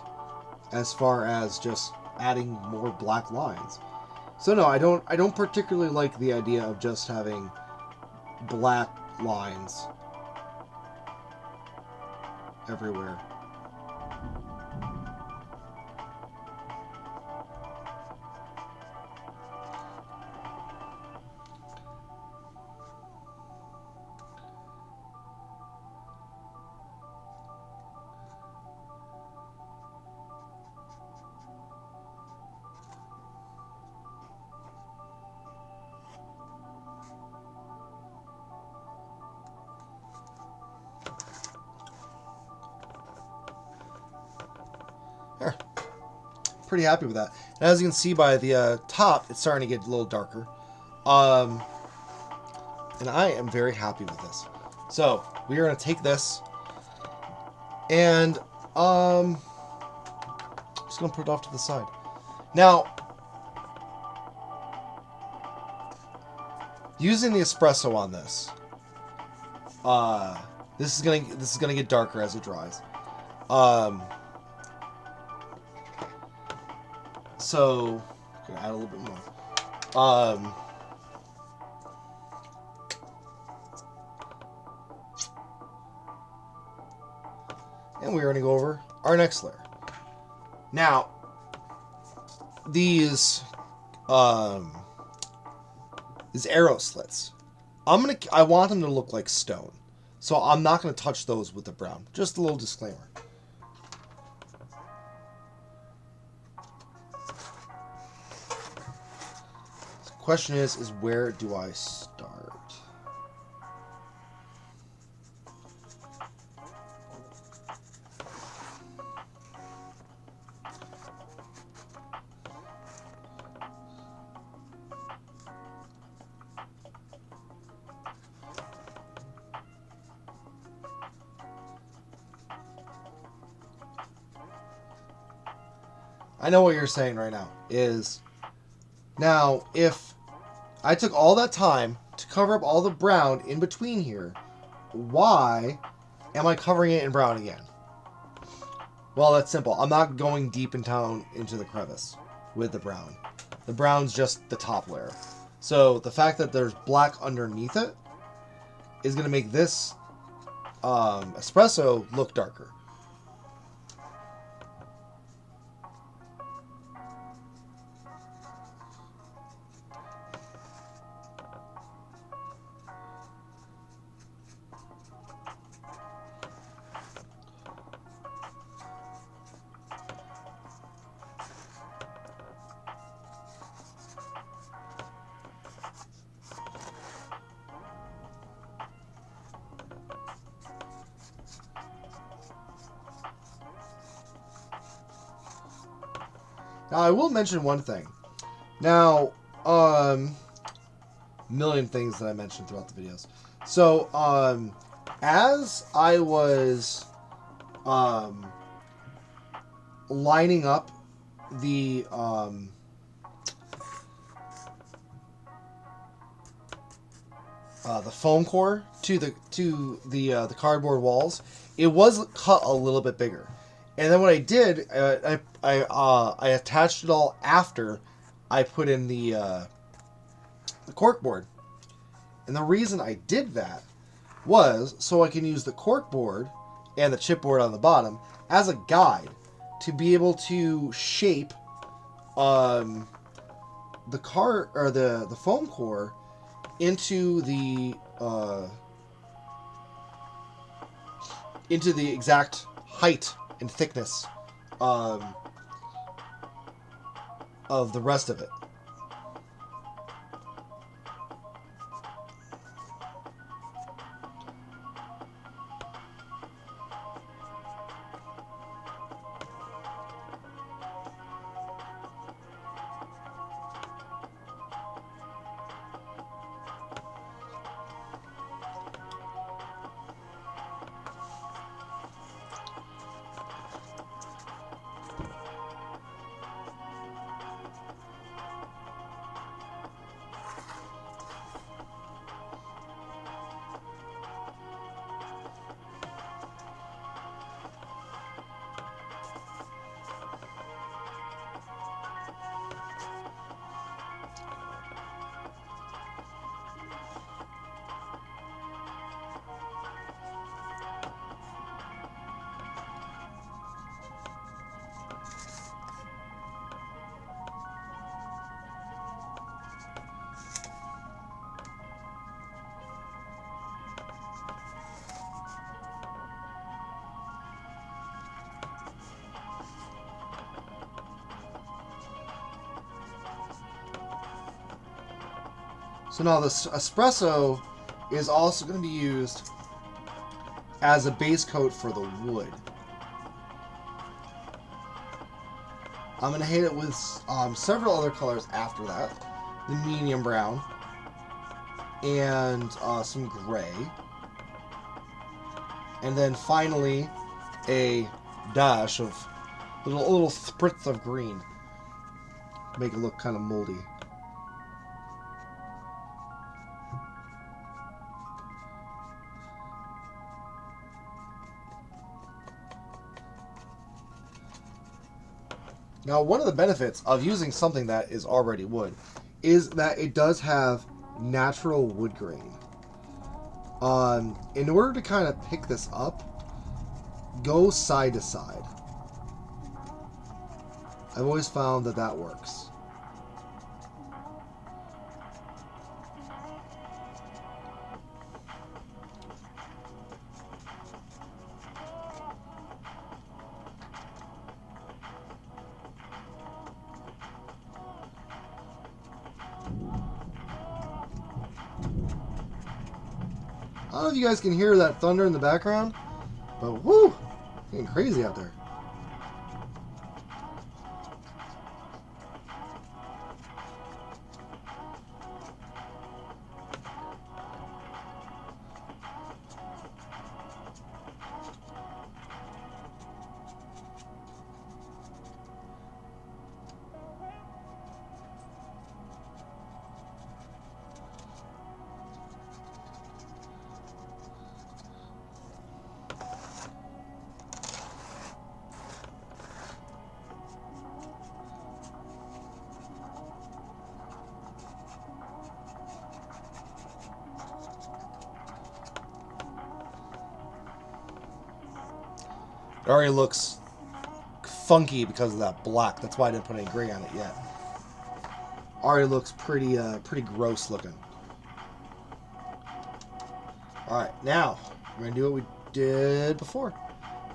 as far as just adding more black lines? So no, I don't particularly like the idea of just having black lines everywhere. There. Pretty happy with that. And as you can see by the top, it's starting to get a little darker. And I am very happy with this. So, we are going to take this and just going to put it off to the side. Now, using the espresso on this, this is gonna get darker as it dries. So, gonna add a little bit more. And we're going to go over our next layer. Now, these arrow slits, I want them to look like stone. So I'm not going to touch those with the brown. Just a little disclaimer. The question is where do I start? I know what you're saying right now is, now if I took all that time to cover up all the brown in between here, why am I covering it in brown again? Well, that's simple. I'm not going deep in down into the crevice with the brown. The brown's just the top layer. So the fact that there's black underneath it is going to make this espresso look darker. Now, I will mention one thing. Now, million things that I mentioned throughout the videos. So, as I was lining up the foam core to the cardboard walls, it was cut a little bit bigger. And then what I did, I attached it all after I put in the cork board. And the reason I did that was so I can use the cork board and the chipboard on the bottom as a guide to be able to shape the foam core into the exact height and thickness of the rest of it. So now this espresso is also going to be used as a base coat for the wood. I'm going to hit it with several other colors after that. The medium brown and some gray. And then finally a dash of a little spritz of green. Make it look kind of moldy. Now, one of the benefits of using something that is already wood is that it does have natural wood grain. In order to kind of pick this up, go side to side. I've always found that that works. I don't know if you guys can hear that thunder in the background, but whoo, it's getting crazy out there. It already looks funky because of that black. That's why I didn't put any gray on it yet. Already looks pretty gross looking. Alright, now we're going to do what we did before.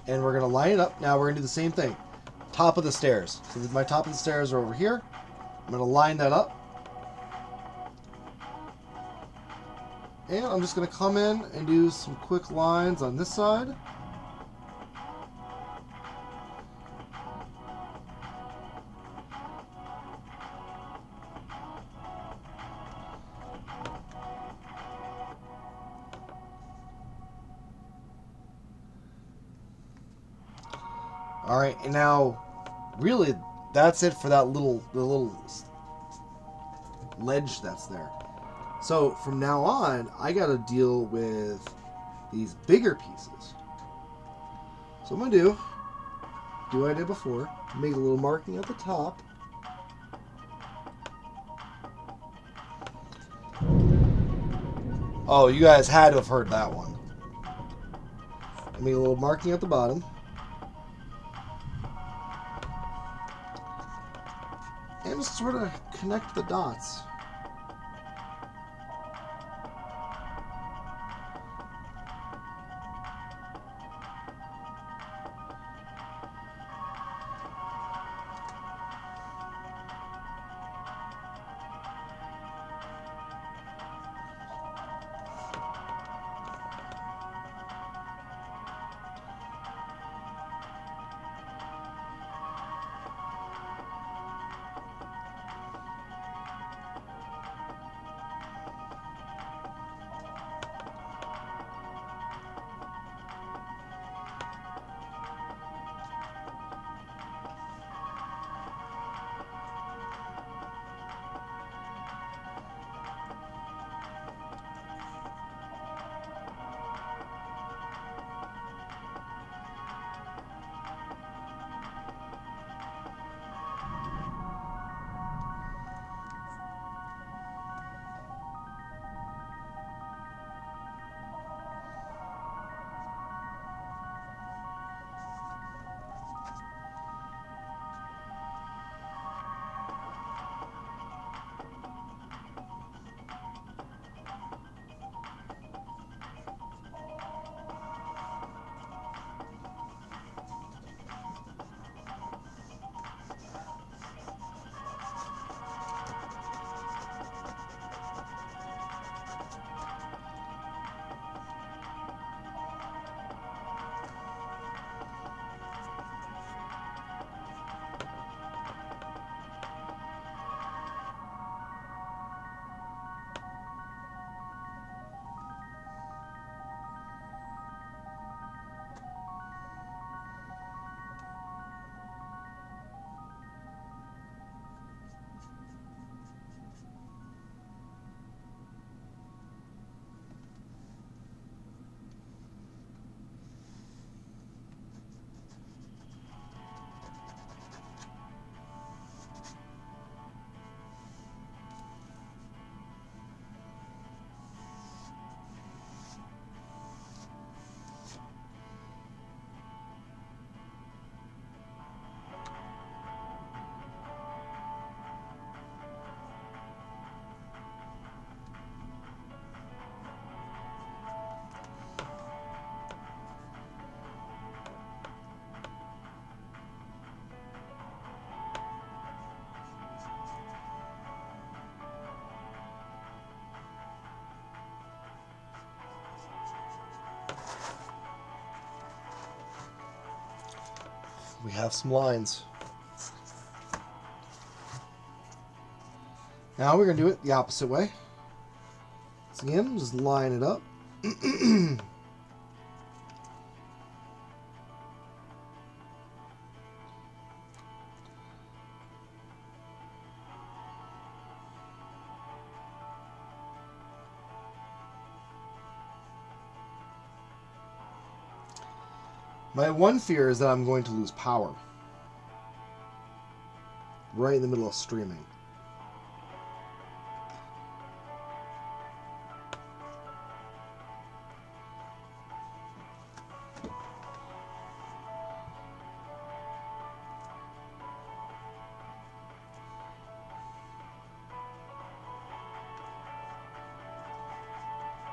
And we're going to line it up. Now we're going to do the same thing. Top of the stairs. So my top of the stairs are over here. I'm going to line that up. And I'm just going to come in and do some quick lines on this side. Alright, and now, really, that's it for that the little ledge that's there. So from now on, I got to deal with these bigger pieces. So I'm going to do what I did before. Make a little marking at the top. Oh, you guys had to have heard that one. Make a little marking at the bottom. And just sort of connect the dots. We have some lines. Now we're going to do it the opposite way. So again, just line it up. My one fear is that I'm going to lose power. Right in the middle of streaming.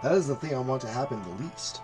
That is the thing I want to happen the least.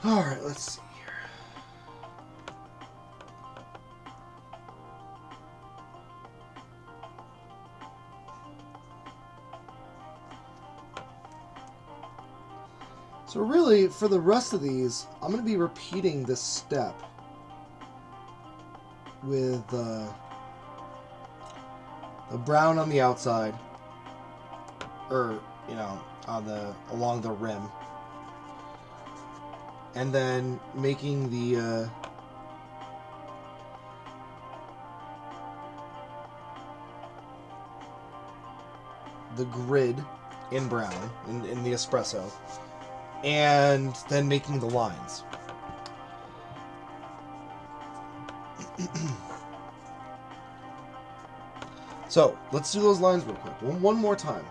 Alright, let's see here. So really, for the rest of these, I'm going to be repeating this step with the brown on the outside, or on along the rim, and then making the grid in brown in the espresso, and then making the lines. So let's do those lines real quick. One more time.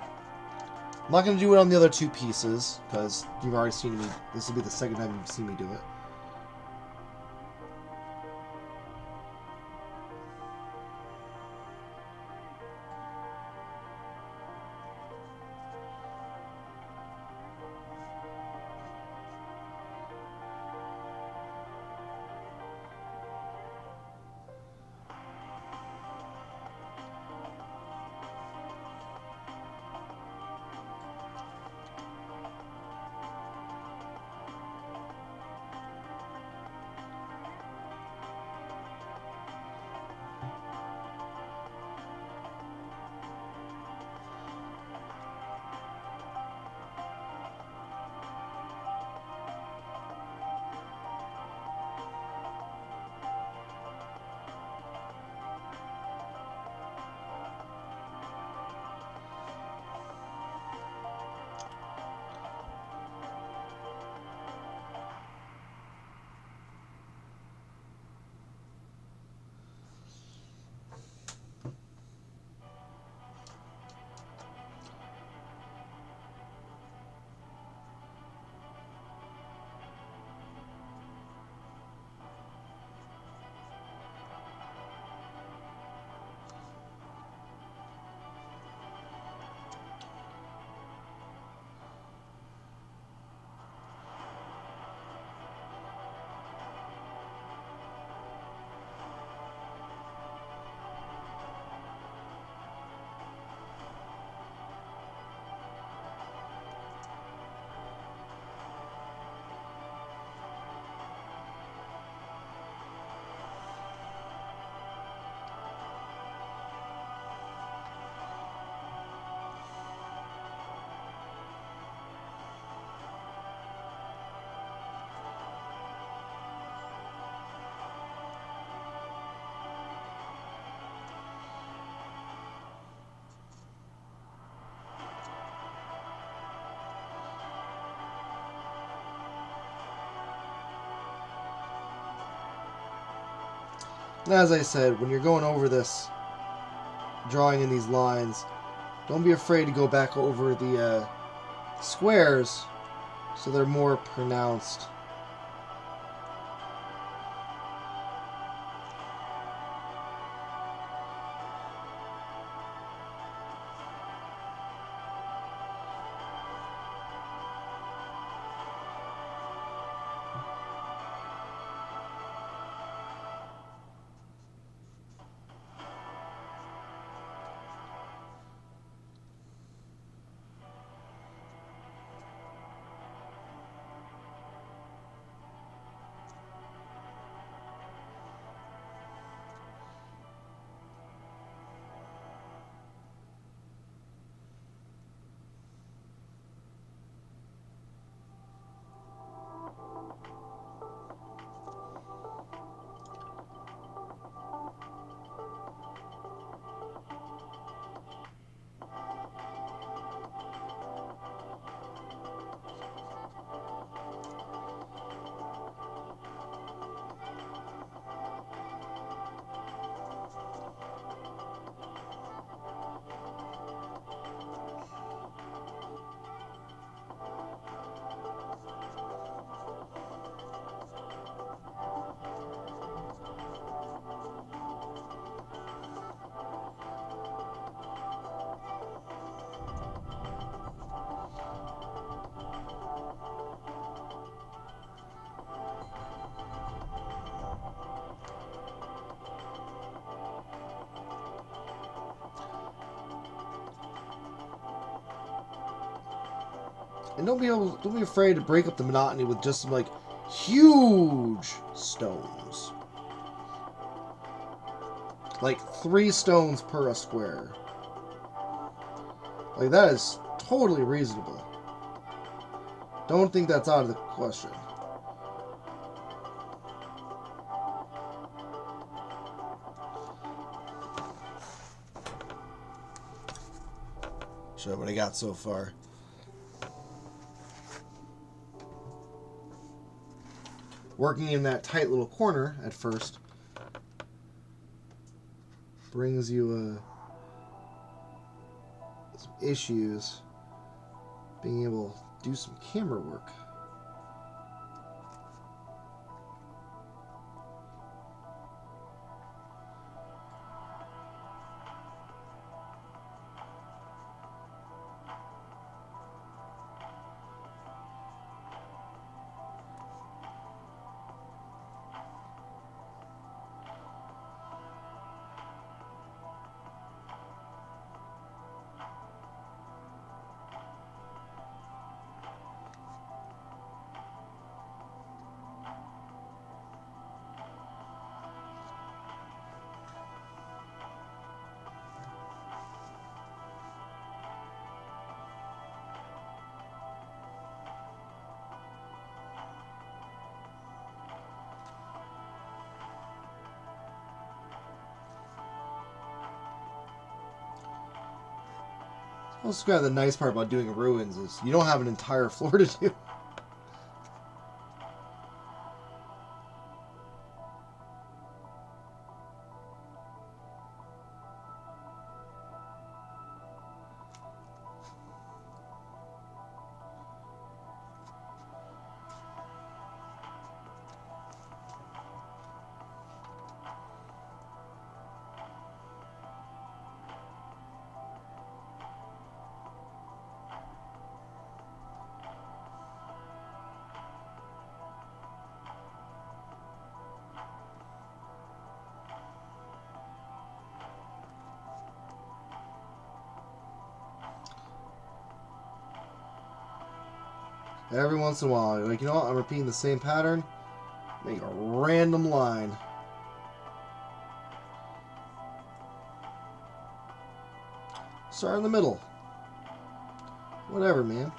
I'm not going to do it on the other two pieces because you've already seen me. This will be the second time you've seen me do it. And as I said, when you're going over this, drawing in these lines, don't be afraid to go back over the squares so they're more pronounced. And don't be afraid to break up the monotony with just some like huge stones. Like 3 stones per a square. Like that is totally reasonable. Don't think that's out of the question. Show what I got so far. Working in that tight little corner at first brings you some issues being able to do some camera work. Also, kind of the nice part about doing ruins is you don't have an entire floor to do. Every once in a while, you're like, you know what? I'm repeating the same pattern. Make a random line. Start in the middle. Whatever, man.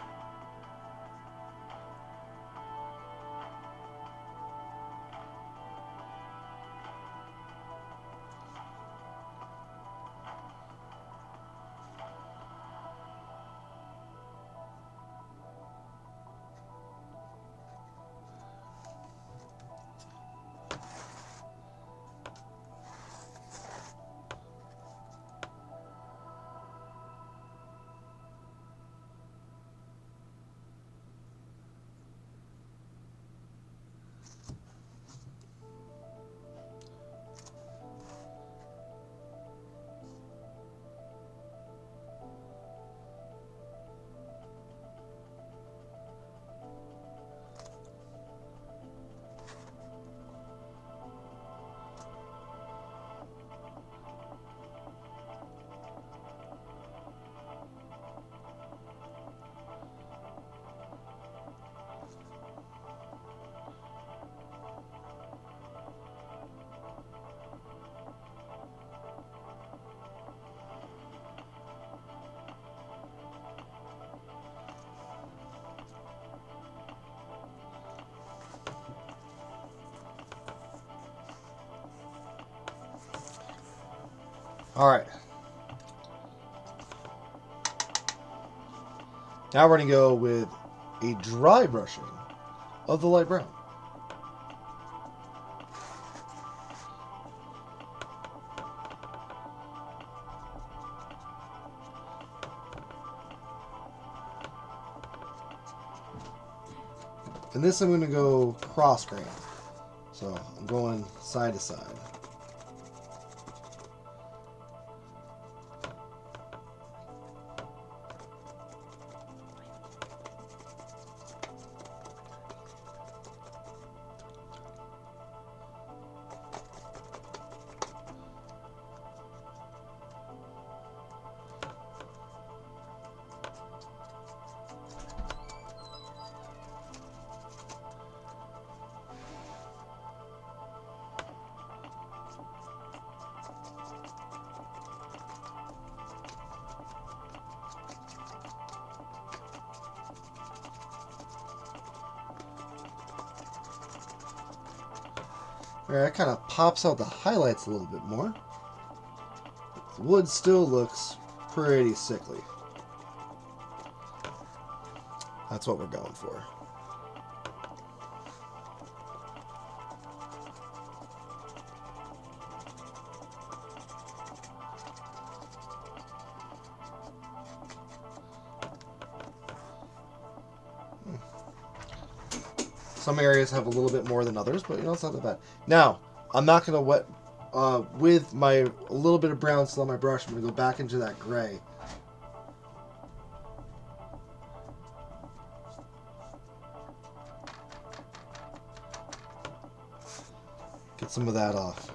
Alright. Now we're going to go with a dry brushing of the light brown. And this I'm going to go cross grain. So I'm going side to side. There, that kind of pops out the highlights a little bit more. The wood still looks pretty sickly. That's what we're going for. Some areas have a little bit more than others, but you know, it's not that bad. Now, I'm not going to wet, with a little bit of brown still on my brush, I'm going to go back into that gray. Get some of that off.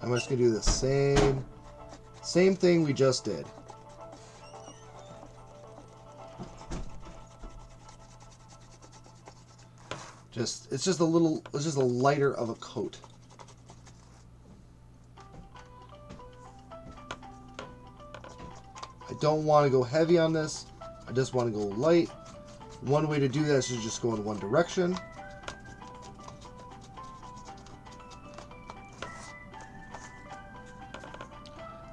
I'm just going to do the same thing we just did. It's just a lighter of a coat. I don't want to go heavy on this. I just want to go light. One way to do that is to just go in one direction.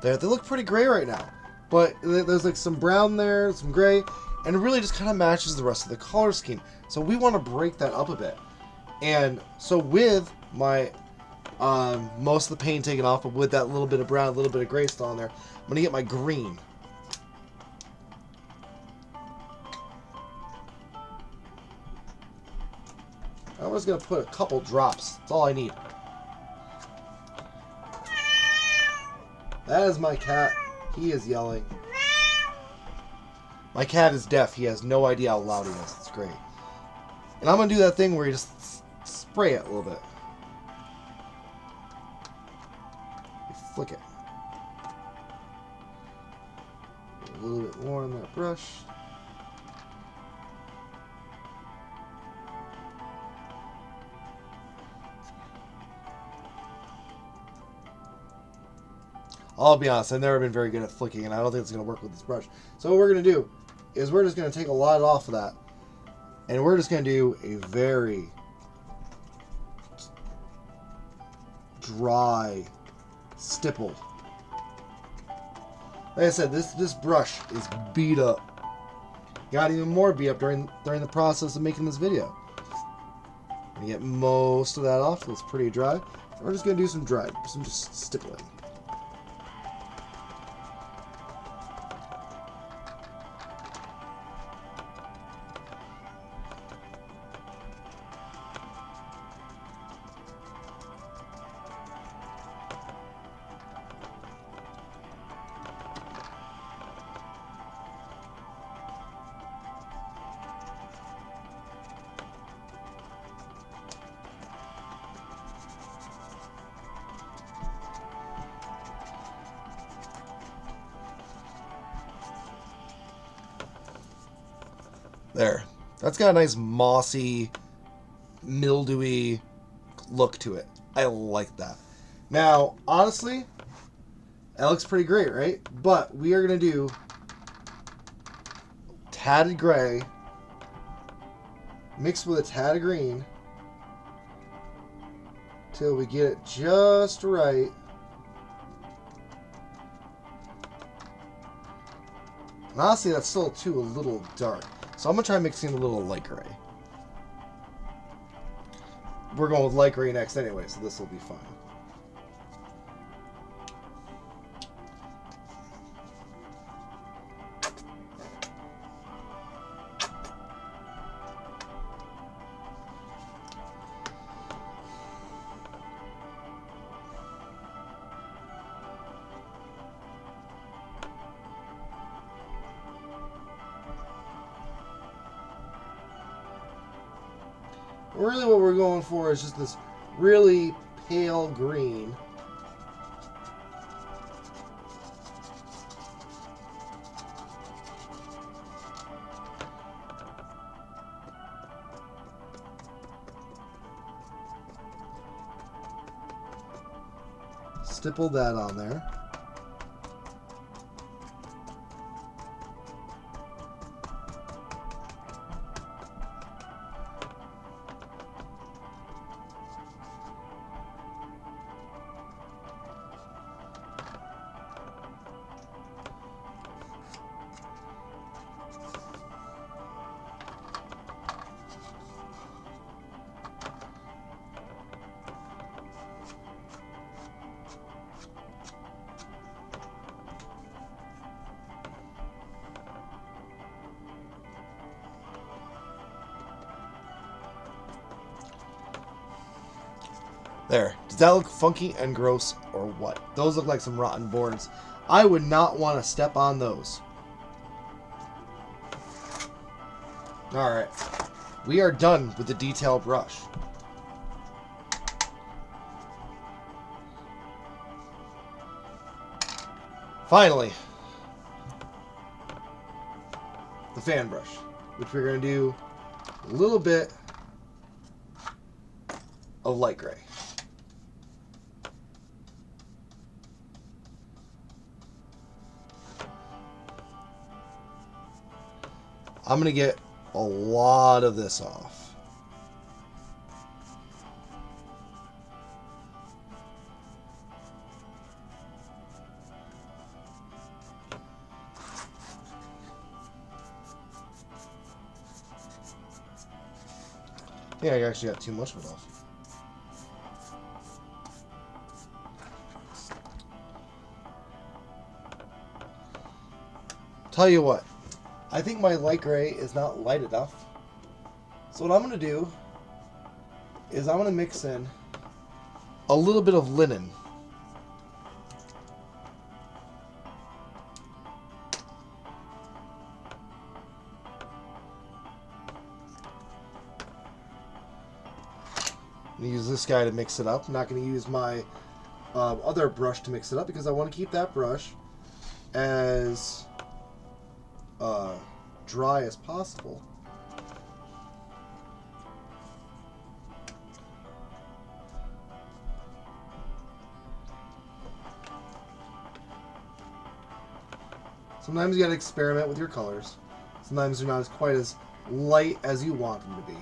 There, they look pretty gray right now. But there's like some brown there, some gray, and it really just kind of matches the rest of the color scheme. So we want to break that up a bit. And so with my most of the paint taken off, but with that little bit of brown, a little bit of gray still on there, I'm going to get my green. I'm just going to put a couple drops. That's all I need. That is my cat. He is yelling. My cat is deaf. He has no idea how loud he is. It's great. And I'm going to do that thing where you just spray it a little bit. You flick it. A little bit more on that brush. I'll be honest, I've never been very good at flicking, and I don't think it's going to work with this brush. So what we're going to do is we're just going to take a lot off of that, and we're just going to do a very dry stipple. Like I said, this brush is beat up. Got even more beat up during the process of making this video. I'm going to get most of that off, so it's pretty dry. We're just going to do some just stippling. There. That's got a nice mossy, mildewy look to it. I like that. Now, honestly, that looks pretty great, right? But we are going to do tatted gray mixed with a tad of green till we get it just right. And honestly, that's still a little dark. So I'm going to try mixing a little light gray. We're going with light gray next anyway, so this will be fine. Really what we're going for is just this really pale green. Stipple that on there. There. Does that look funky and gross or what? Those look like some rotten boards. I would not want to step on those. Alright. We are done with the detail brush. Finally, the fan brush, which we're going to do a little bit of light gray. I'm going to get a lot of this off. Yeah, I actually got too much of it off. Tell you what, I think my light gray is not light enough. So what I'm going to do is I'm going to mix in a little bit of linen. I'm going to use this guy to mix it up. I'm not going to use my other brush to mix it up because I want to keep that brush as dry as possible. Sometimes you gotta experiment with your colors. Sometimes they're not quite as light as you want them to be.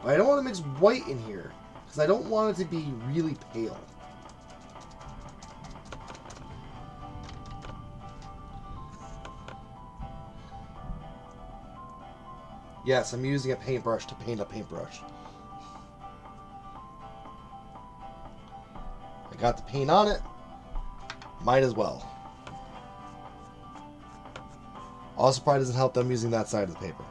But I don't want to mix white in here because I don't want it to be really pale. Yes, I'm using a paintbrush to paint a paintbrush. I got the paint on it. Might as well. Also probably doesn't help them using that side of the paper.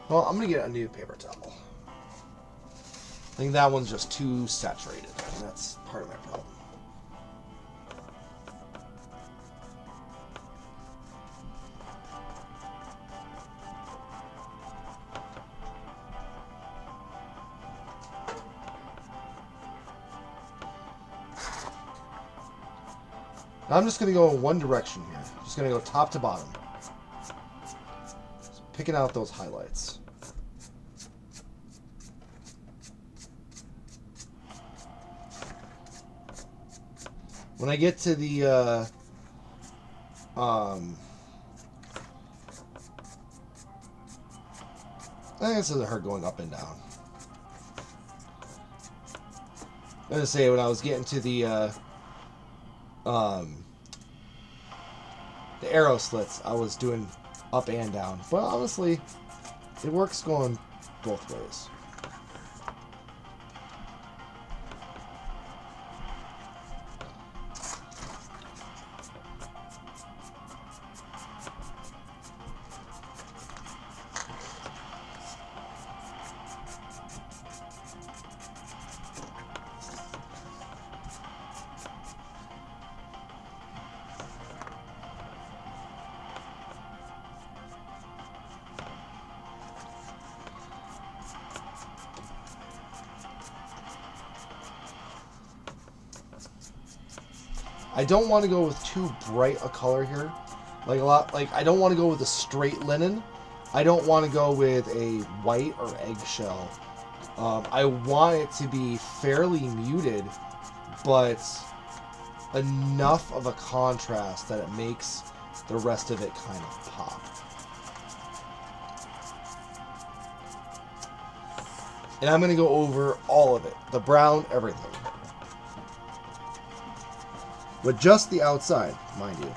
Well, I'm going to get a new paper towel. I think that one's just too saturated, and that's part of my problem. Now I'm just going to go in one direction here. Just going to go top to bottom. Just picking out those highlights. When I get to the I think this doesn't hurt going up and down. I'm gonna say when I was getting to the arrow slits, I was doing up and down. But honestly, it works going both ways. I don't want to go with too bright a color here. I don't want to go with a straight linen. I don't want to go with a white or eggshell. I want it to be fairly muted, but enough of a contrast that it makes the rest of it kind of pop. And I'm going to go over all of it. The brown, everything. With just the outside, mind you.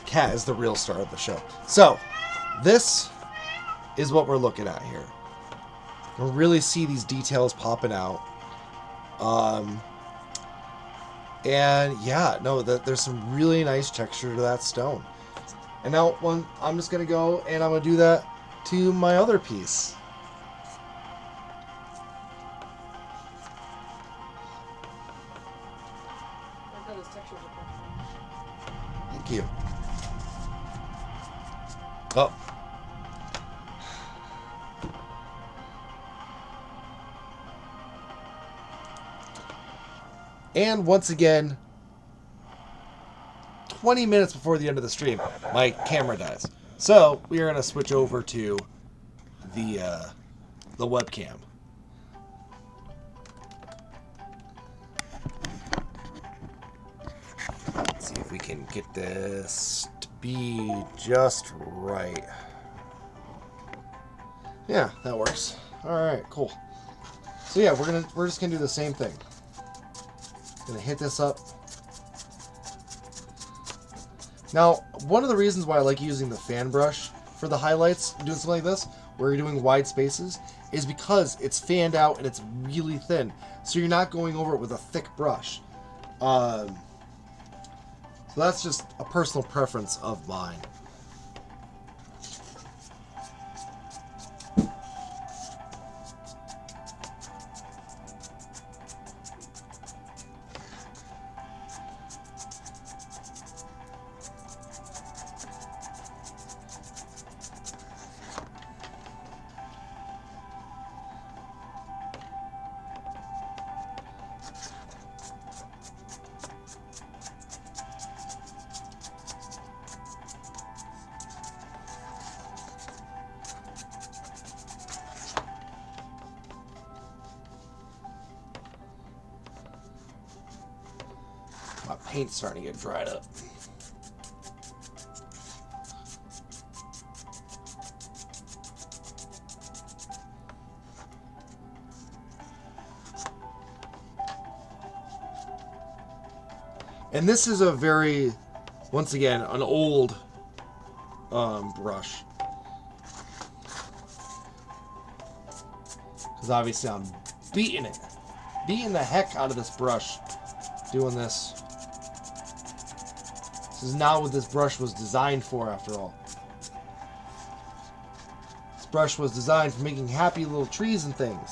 cat is the real star of the show. So, this is what we're looking at here. You can really see these details popping out. And yeah, no, there's some really nice texture to that stone. And now I'm just going to go and I'm going to do that to my other piece. Thank you. Oh. And once again, 20 minutes before the end of the stream, my camera dies. So we are going to switch over to the webcam. Let's see if we can get this to be just right. Yeah, that works. All right, cool. So yeah, we're just gonna do the same thing. Gonna hit this up. Now, one of the reasons why I like using the fan brush for the highlights, doing something like this, where you're doing wide spaces, is because it's fanned out and it's really thin. So you're not going over it with a thick brush. So that's just a personal preference of mine. My paint's starting to get dried up. And this is a very, once again, an old brush. Because obviously I'm beating the heck out of this brush doing this. This is not what this brush was designed for, after all. This brush was designed for making happy little trees and things.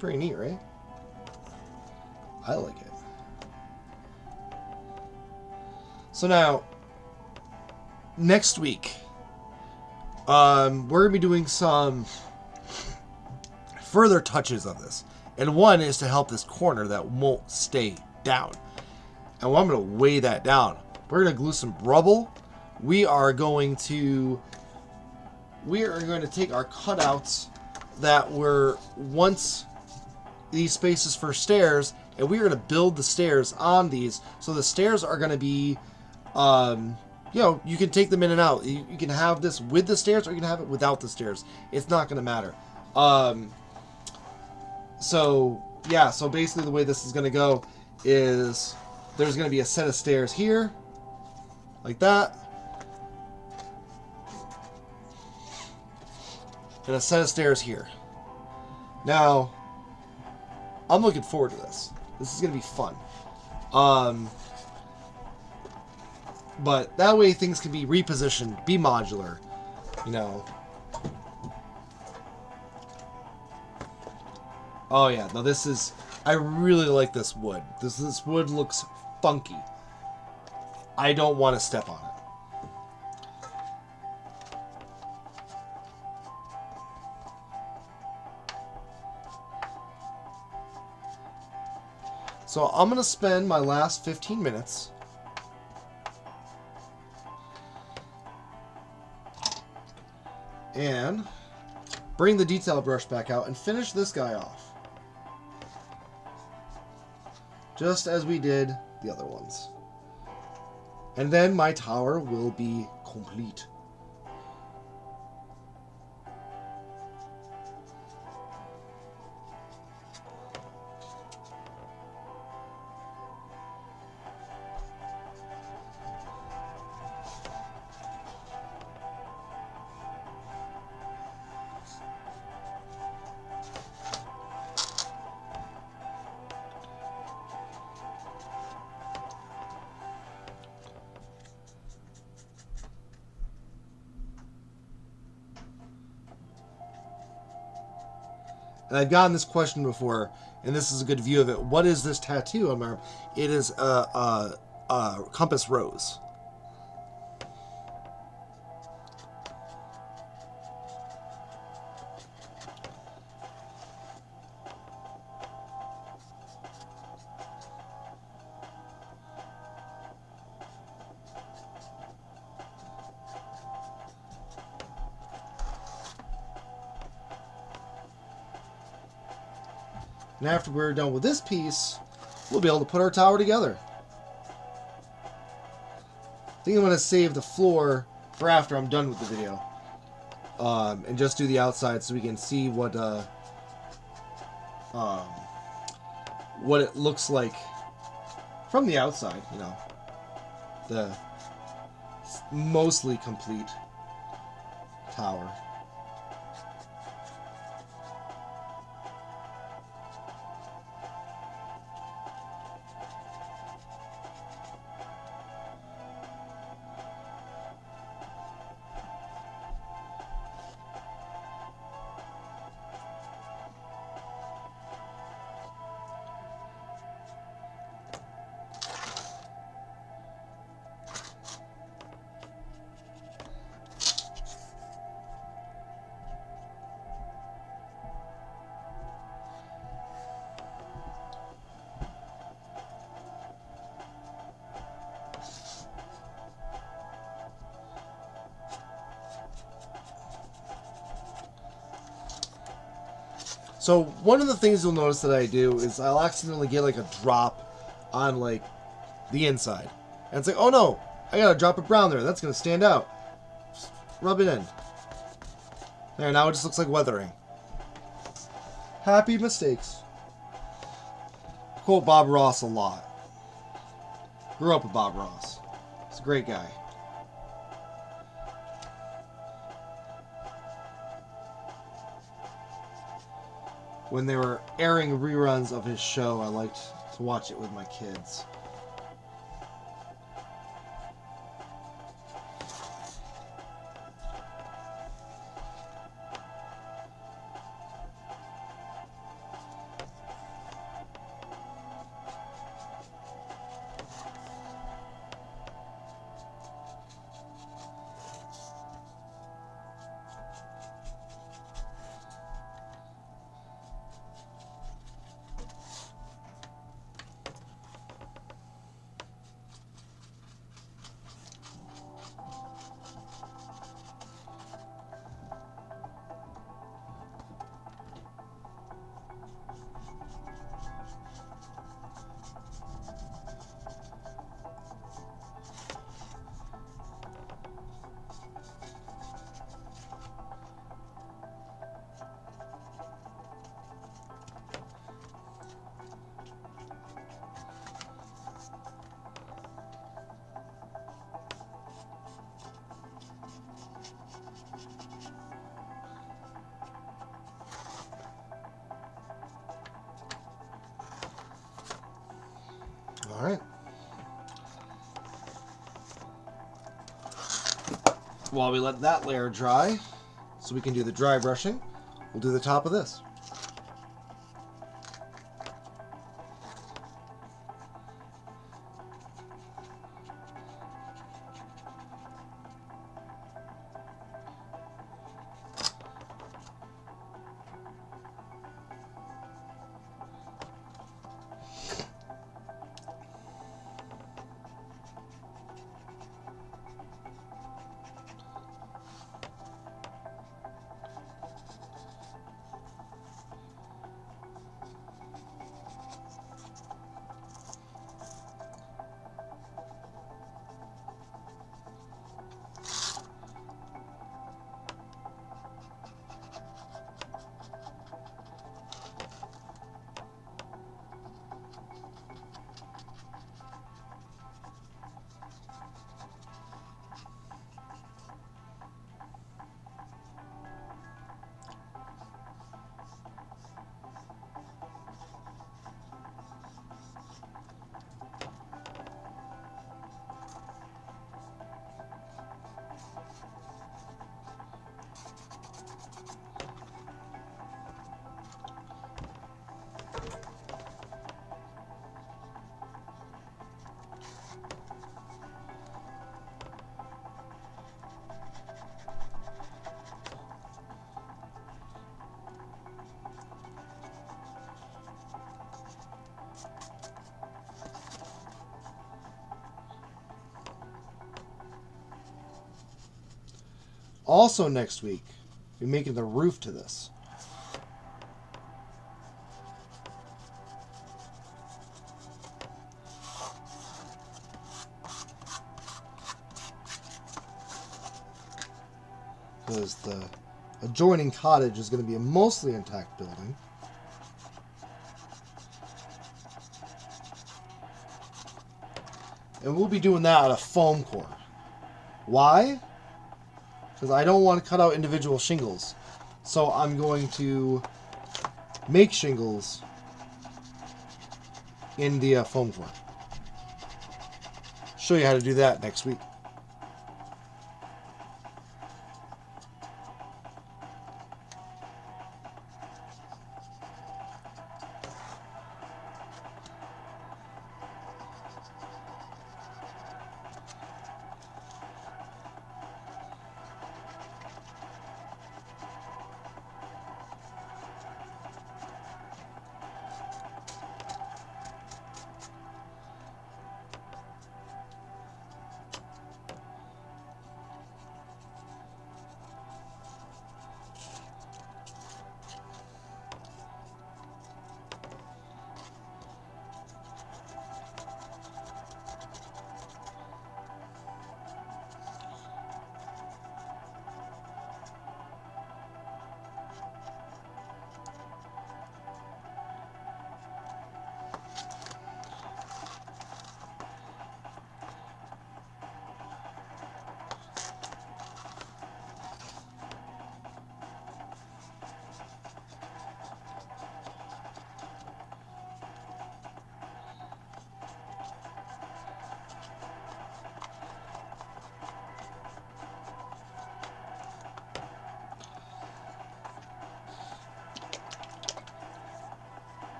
Pretty neat, right? I like it. So now, next week, we're going to be doing some further touches of this. And one is to help this corner that won't stay down. And I'm going to weigh that down. We're going to glue some rubble. We are going to take our cutouts that were once these spaces for stairs, and we're going to build the stairs on these. So the stairs are going to be, you can take them in and out. You can have this with the stairs, or you can have it without the stairs. It's not going to matter. So basically the way this is going to go is there's going to be a set of stairs here, like that, and a set of stairs here. Now, I'm looking forward to this. This is going to be fun. But that way things can be repositioned, be modular, you know. Oh yeah, no, this is I really like this wood. This wood looks funky. I don't want to step on it. So I'm going to spend my last 15 minutes and bring the detail brush back out and finish this guy off. Just as we did the other ones. And then my tower will be complete. And I've gotten this question before, and this is a good view of it. What is this tattoo on my arm? It is a compass rose. And after we're done with this piece, we'll be able to put our tower together. I think I'm going to save the floor for after I'm done with the video. And just do the outside so we can see what it looks like from the outside, you know. The mostly complete tower. So one of the things you'll notice that I do is I'll accidentally get like a drop on like the inside. And it's like, oh no, I got a drop of brown there. That's going to stand out. Just rub it in. There, now it just looks like weathering. Happy mistakes. I quote Bob Ross a lot. Grew up with Bob Ross. He's a great guy. When they were airing reruns of his show, I liked to watch it with my kids. Alright. While we let that layer dry, so we can do the dry brushing, we'll do the top of this. Also next week, we're making the roof to this. Because the adjoining cottage is going to be a mostly intact building. And we'll be doing that out of foam core. Why? Because I don't want to cut out individual shingles. So I'm going to make shingles in the foam core. Show you how to do that next week.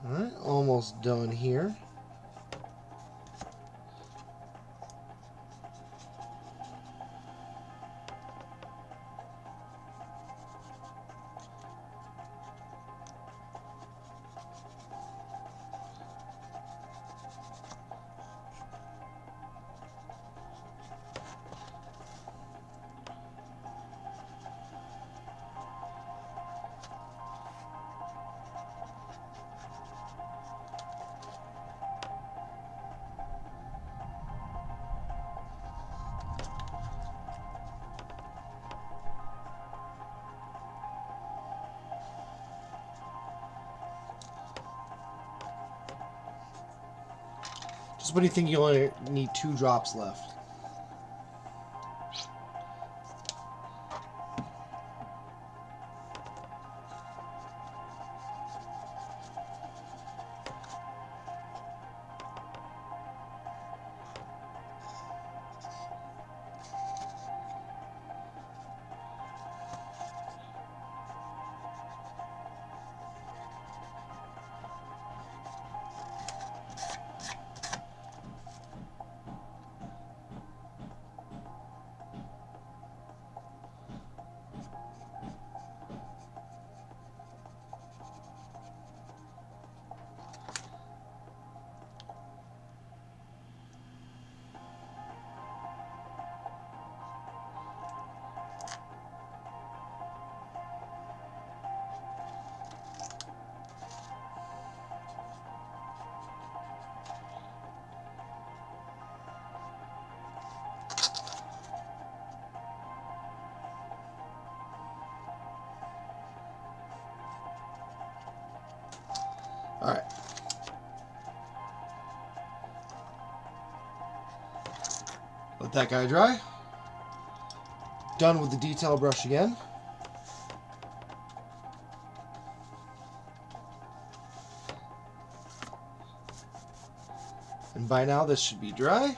Alright, almost done here. Just when you think you only need 2 drops left. Let that guy dry. Done with the detail brush again. And by now this should be dry.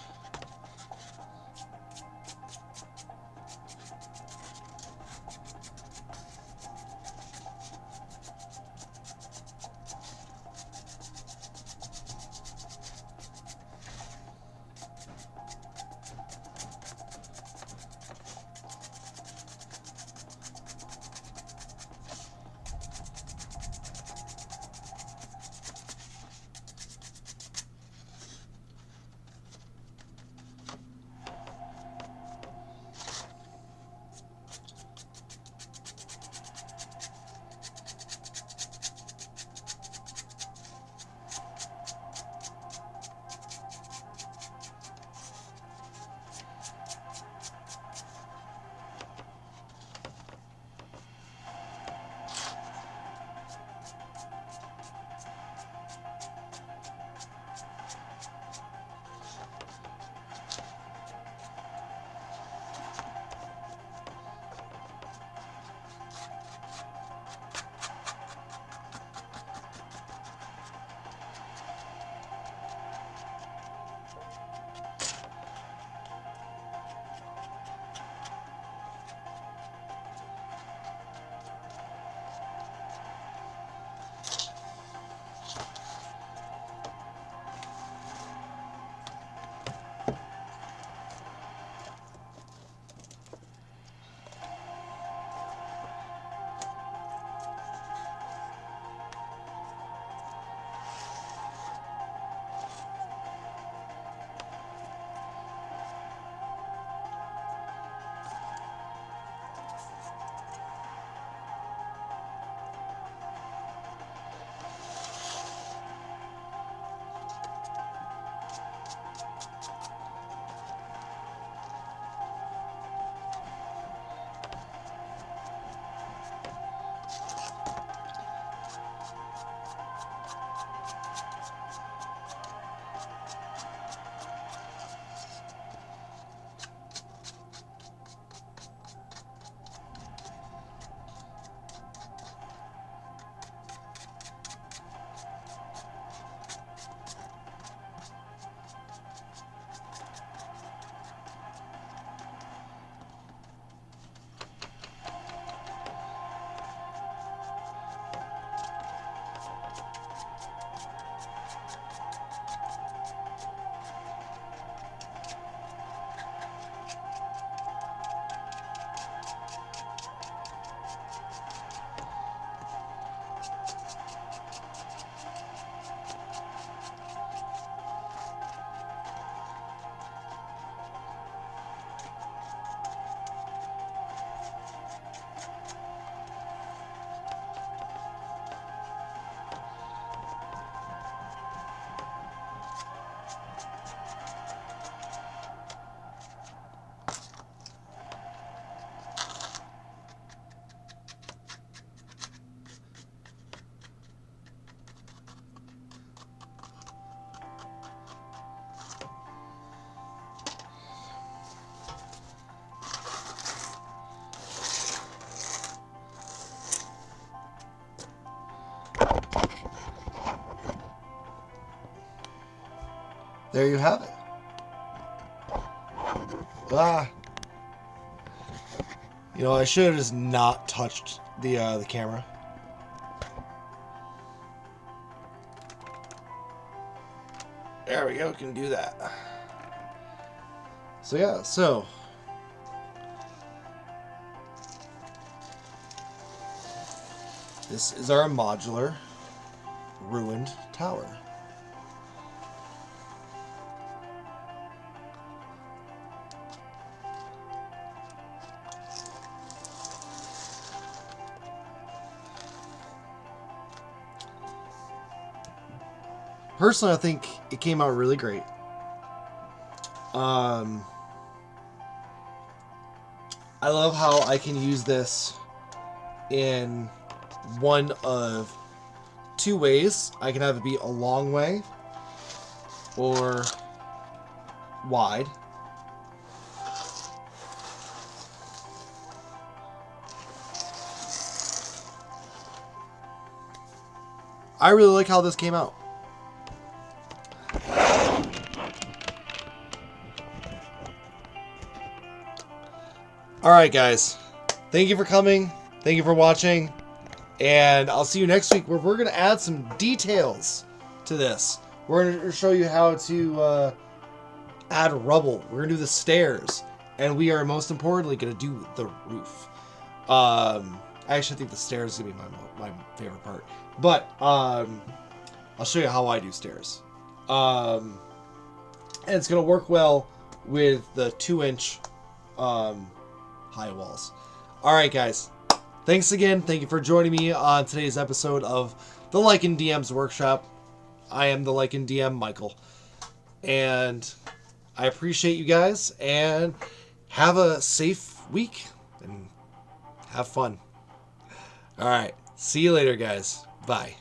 There you have it. Ah. You know, I should have just not touched the camera. There we go, can do that. So yeah, so this is our modular ruined tower. Personally, I think it came out really great. I love how I can use this in one of two ways. I can have it be a long way or wide. I really like how this came out. Alright, guys. Thank you for coming. Thank you for watching. And I'll see you next week where we're going to add some details to this. We're going to show you how to add rubble. We're going to do the stairs. And we are, most importantly, going to do the roof. I actually think the stairs is going to be my favorite part. But I'll show you how I do stairs. And it's going to work well with the 2-inch high walls. Alright, guys. Thanks again. Thank you for joining me on today's episode of the Lycan DM's Workshop. I am the Lycan DM, Michael. And I appreciate you guys. And have a safe week. And have fun. Alright. See you later, guys. Bye.